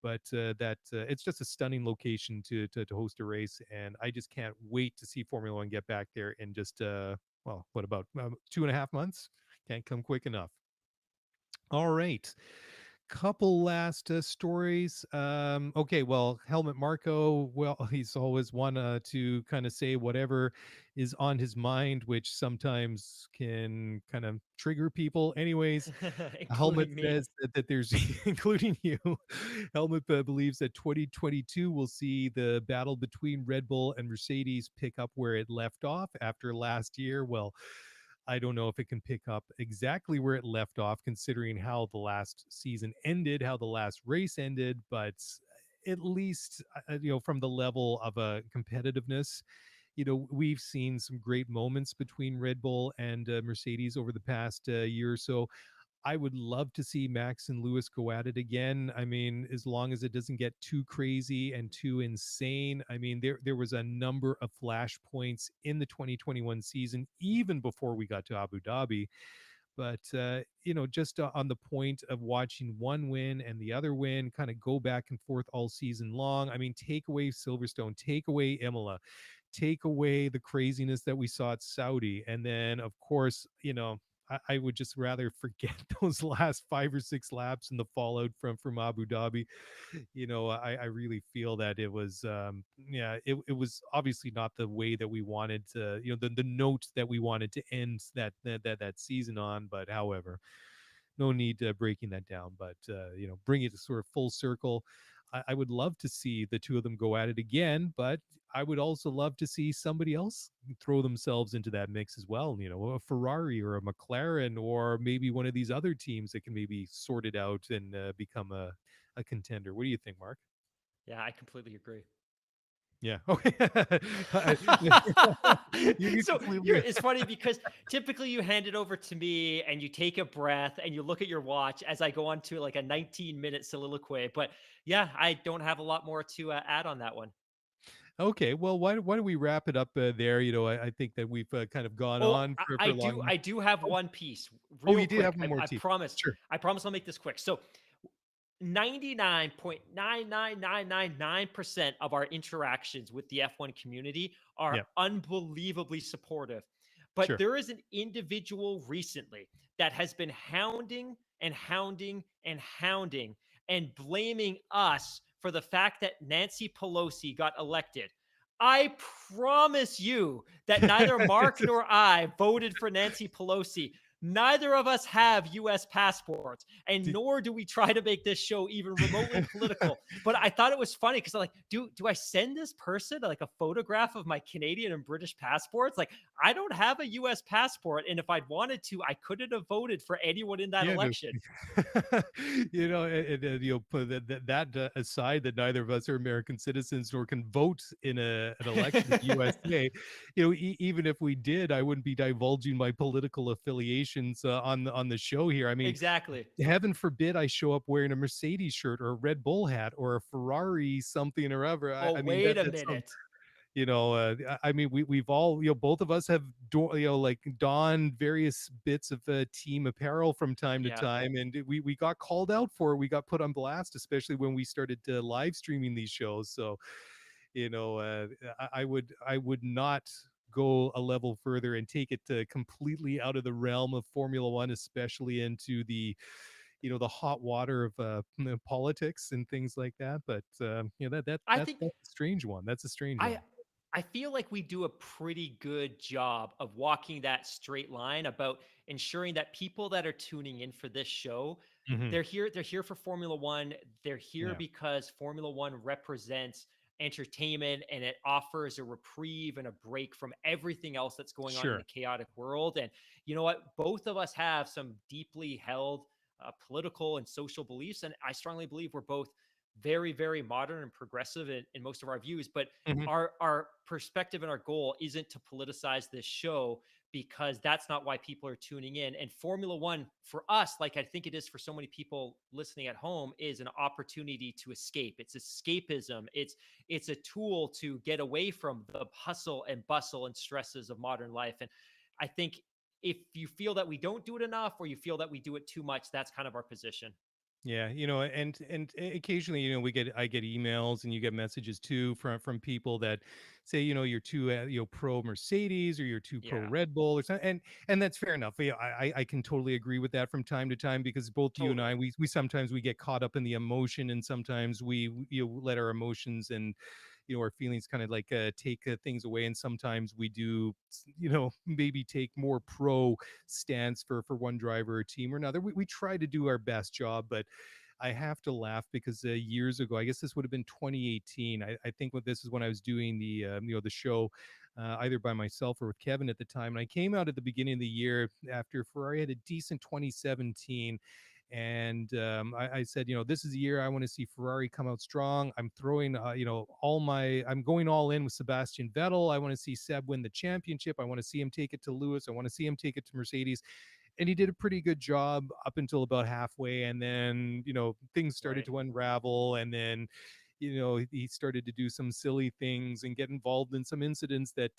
but that it's just a stunning location to host a race, and I just can't wait to see Formula One get back there in just well, what about 2.5 months? Can't come quick enough. All right. Couple last stories. Okay, well, Helmut Marko, well, he's always one to kind of say whatever is on his mind, which sometimes can kind of trigger people. Anyways, Helmut Including me. says that there's, including you, Helmut believes that 2022 will see the battle between Red Bull and Mercedes pick up where it left off after last year. Well, I don't know if it can pick up exactly where it left off, considering how the last season ended, how the last race ended, but at least, from the level of competitiveness, we've seen some great moments between Red Bull and Mercedes over the past year or so. I would love to see Max and Lewis go at it again. I mean, as long as it doesn't get too crazy and too insane. I mean, there was a number of flashpoints in the 2021 season, even before we got to Abu Dhabi. But just on the point of watching one win and the other win, kind of go back and forth all season long. I mean, take away Silverstone, take away Imola, take away the craziness that we saw at Saudi, and then of course, I would just rather forget those last 5 or 6 laps and the fallout from Abu Dhabi. I really feel that it was, yeah, it was obviously not the way that we wanted to, the note that we wanted to end that season on. But however, no need breaking that down. But bring it to sort of full circle. I would love to see the two of them go at it again, but I would also love to see somebody else throw themselves into that mix as well. A Ferrari or a McLaren, or maybe one of these other teams that can maybe sort it out and become a contender. What do you think, Mark? Yeah, I completely agree. Yeah. Okay. You So completely. it's funny because typically you hand it over to me and you take a breath and you look at your watch as I go on to like a 19-minute soliloquy. But yeah, I don't have a lot more to add on that one. Okay. Well, why don't we wrap it up there? I think that we've kind of gone Oh, on I, for I long do. enough. I do have Oh, one piece, oh, real you did have quick. one I, more I team. promise. Sure. I promise I'll make this quick. So 99.99999% of our interactions with the F1 community are Yeah. unbelievably supportive. But Sure. there is an individual recently that has been hounding and hounding and hounding and blaming us for the fact that Nancy Pelosi got elected. I promise you that neither Mark nor I voted for Nancy Pelosi. Neither of us have US passports, and Did- nor do we try to make this show even remotely political. But I thought it was funny because I'm like, do I send this person like a photograph of my Canadian and British passports? Like, I don't have a US passport, and if I'd wanted to, I couldn't have voted for anyone in that Yeah, no. election. Put that aside, that neither of us are American citizens nor can vote in an election in the USA. Even if we did, I wouldn't be divulging my political affiliations on the show here. I mean, Exactly. heaven forbid I show up wearing a Mercedes shirt or a Red Bull hat or a Ferrari something or other. I, Oh, I mean wait a that's some, minute. I mean, we've all, both of us have like donned various bits of team apparel from time to Yeah. time, and we got called out for it. We got put on blast, especially when we started live streaming these shows. So I would not go a level further and take it completely out of the realm of Formula One, especially into the hot water of politics and things like that. But I think that's a strange one. That's a strange I one. I feel like we do a pretty good job of walking that straight line about ensuring that people that are tuning in for this show, Hmm. they're here for Formula 1. They're here Yeah. because Formula 1 represents entertainment and it offers a reprieve and a break from everything else that's going on in the Sure. chaotic world. And you know what? Both of us have some deeply held political and social beliefs, and I strongly believe we're both very, very modern and progressive in most of our views. But Hmm. our perspective and our goal isn't to politicize this show, because that's not why people are tuning in. And Formula One for us, like I think it is for so many people listening at home, is an opportunity to escape. It's escapism. It's a tool to get away from the hustle and bustle and stresses of modern life. And I think if you feel that we don't do it enough or you feel that we do it too much, that's kind of our position. Yeah, and occasionally, I get emails and you get messages too from people that say, you're too, pro Mercedes or you're too pro Yeah, Red Bull or something, and that's fair enough. Yeah, I can totally agree with that from time to time because both you and I, totally. we sometimes we get caught up in the emotion, and sometimes let our emotions and our feelings kind of like take things away, and sometimes we do, maybe take more pro stance for one driver or team or another. We try to do our best job, but I have to laugh because years ago, I guess this would have been 2018. I think what this is when I was doing the show, either by myself or with Kevin at the time. And I came out at the beginning of the year after Ferrari had a decent 2017. And I said, this is the year I want to see Ferrari come out strong. I'm throwing, I'm going all in with Sebastian Vettel. I want to see Seb win the championship. I want to see him take it to Lewis. I want to see him take it to Mercedes, and he did a pretty good job up until about halfway, and then things started Right. to unravel, and then he started to do some silly things and get involved in some incidents that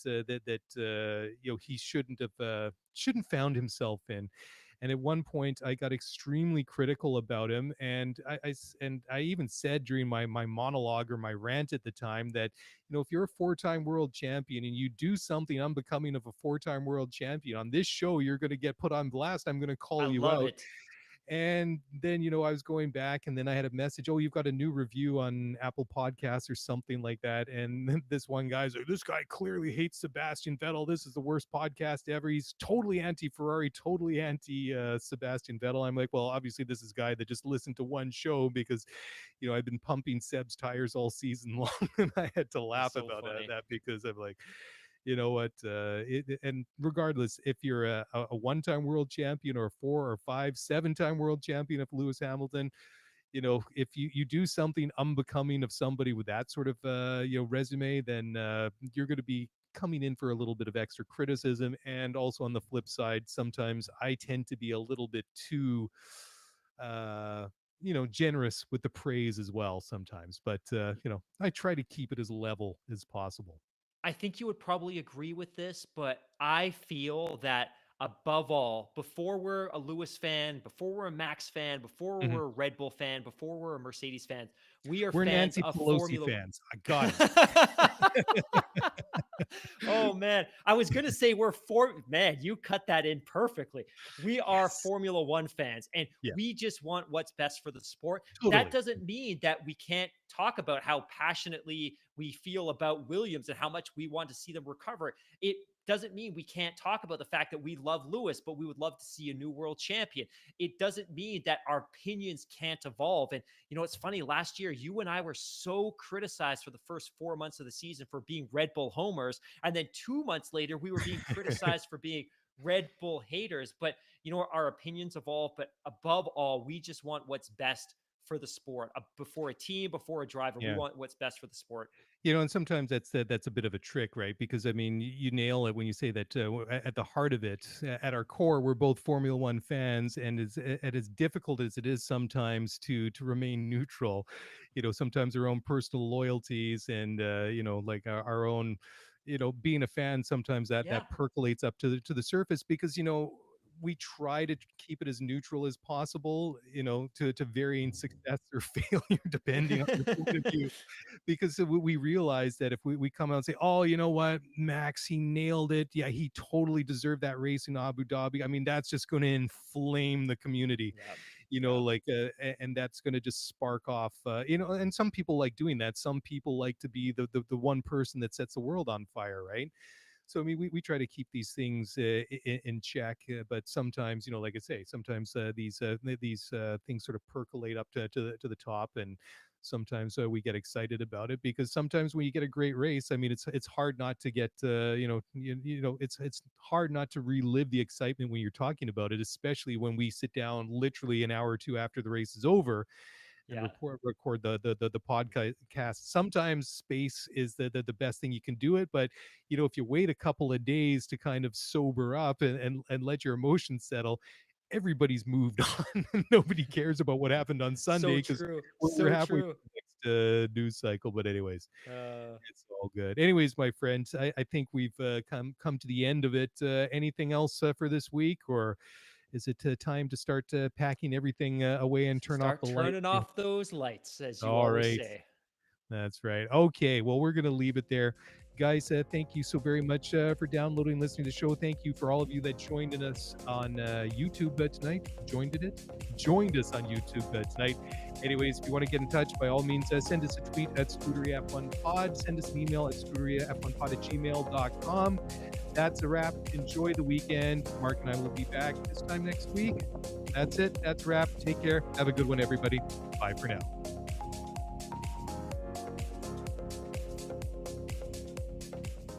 he shouldn't found himself in. And at one point I got extremely critical about him, and I even said during my monologue or my rant at the time that if you're a four-time world champion and you do something unbecoming of a four-time world champion on this show, you're going to get put on blast. I'm going to I call you love out. it. And then, I was going back, and then I had a message, oh, you've got a new review on Apple Podcasts or something like that. And then this one guy's like, this guy clearly hates Sebastian Vettel. This is the worst podcast ever. He's totally anti Ferrari, totally anti Sebastian Vettel. I'm like, well, obviously this is a guy that just listened to one show because, I've been pumping Seb's tires all season long. And I had to That's laugh so about funny. that because I'm like, you know what and regardless if you're a one-time world champion or a four or five seven-time world champion of Lewis Hamilton, if you do something unbecoming of somebody with that sort of resume, then you're going to be coming in for a little bit of extra criticism. And also on the flip side, sometimes I tend to be a little bit too uh generous with the praise as well sometimes, but I try to keep it as level as possible. I think you would probably agree with this, but I feel that above all, before we're a Lewis fan, before we're a Max fan, before Mhm. we're a Red Bull fan, before we're a Mercedes fan, we are We're fans Nancy of Pelosi Formula. fans. I got it. Oh man, I was gonna say we're for man. You cut that in perfectly. We are Yes. Formula One fans, and Yeah, we just want what's best for the sport. That totally. doesn't mean that we can't talk about how passionately we feel about Williams and how much we want to see them recover. It doesn't mean we can't talk about the fact that we love Lewis, but we would love to see a new world champion. It doesn't mean that our opinions can't evolve. And it's funny. Last year, you and I were so criticized for the first 4 months of the season for being Red Bull homers. And then 2 months later, we were being criticized for being Red Bull haters. But, our opinions evolve. But above all, we just want what's best for the sport. Before a team, before a driver, we Yeah. want what's best for the sport. And sometimes that's a bit of a trick, right? Because I mean, you nail it when you say that at the heart of it, at our core, we're both Formula One fans, and as difficult as it is sometimes to remain neutral, sometimes our own personal loyalties and like our own, being a fan, sometimes that Yeah. percolates up to the surface because we try to keep it as neutral as possible, to varying success or failure depending on your point of view, because we realize that if we come out and say, oh, you know what, Max, he nailed it. Yeah, he totally deserved that race in Abu Dhabi. I mean, that's just going to inflame the community, Yeah. Yeah. like, and that's going to just spark off, and some people like doing that. Some people like to be the one person that sets the world on fire, right? So I mean, we try to keep these things in check, but sometimes, like I say, sometimes these things sort of percolate up to the top, and sometimes we get excited about it because sometimes when you get a great race, I mean, it's hard not to get it's hard not to relive the excitement when you're talking about it, especially when we sit down literally an hour or two after the race is over and Yeah. record the podcast. Sometimes space is the best thing you can do it, but if you wait a couple of days to kind of sober up and let your emotions settle, everybody's moved on. Nobody cares about what happened on So Sunday because true. we're So halfway true. through the next news cycle. But anyways, Uh, it's all good. Anyways, my friend, I think we've come to the end of it. Anything else for this week, or Is it time to start packing everything away and turn off Start the light? turning off those lights, as you All always right. say. That's right. Okay. Well, we're going to leave it there. Guys, thank you so very much for downloading and listening to the show. Thank you for all of you that joined in us on YouTube tonight. Joined us on YouTube tonight. Anyways, if you want to get in touch, by all means, send us a tweet at ScuderiaF1Pod. Send us an email at scuderiaf1pod@gmail.com. That's a wrap. Enjoy the weekend. Mark and I will be back this time next week. That's it. That's a wrap. Take care. Have a good one, everybody. Bye for now.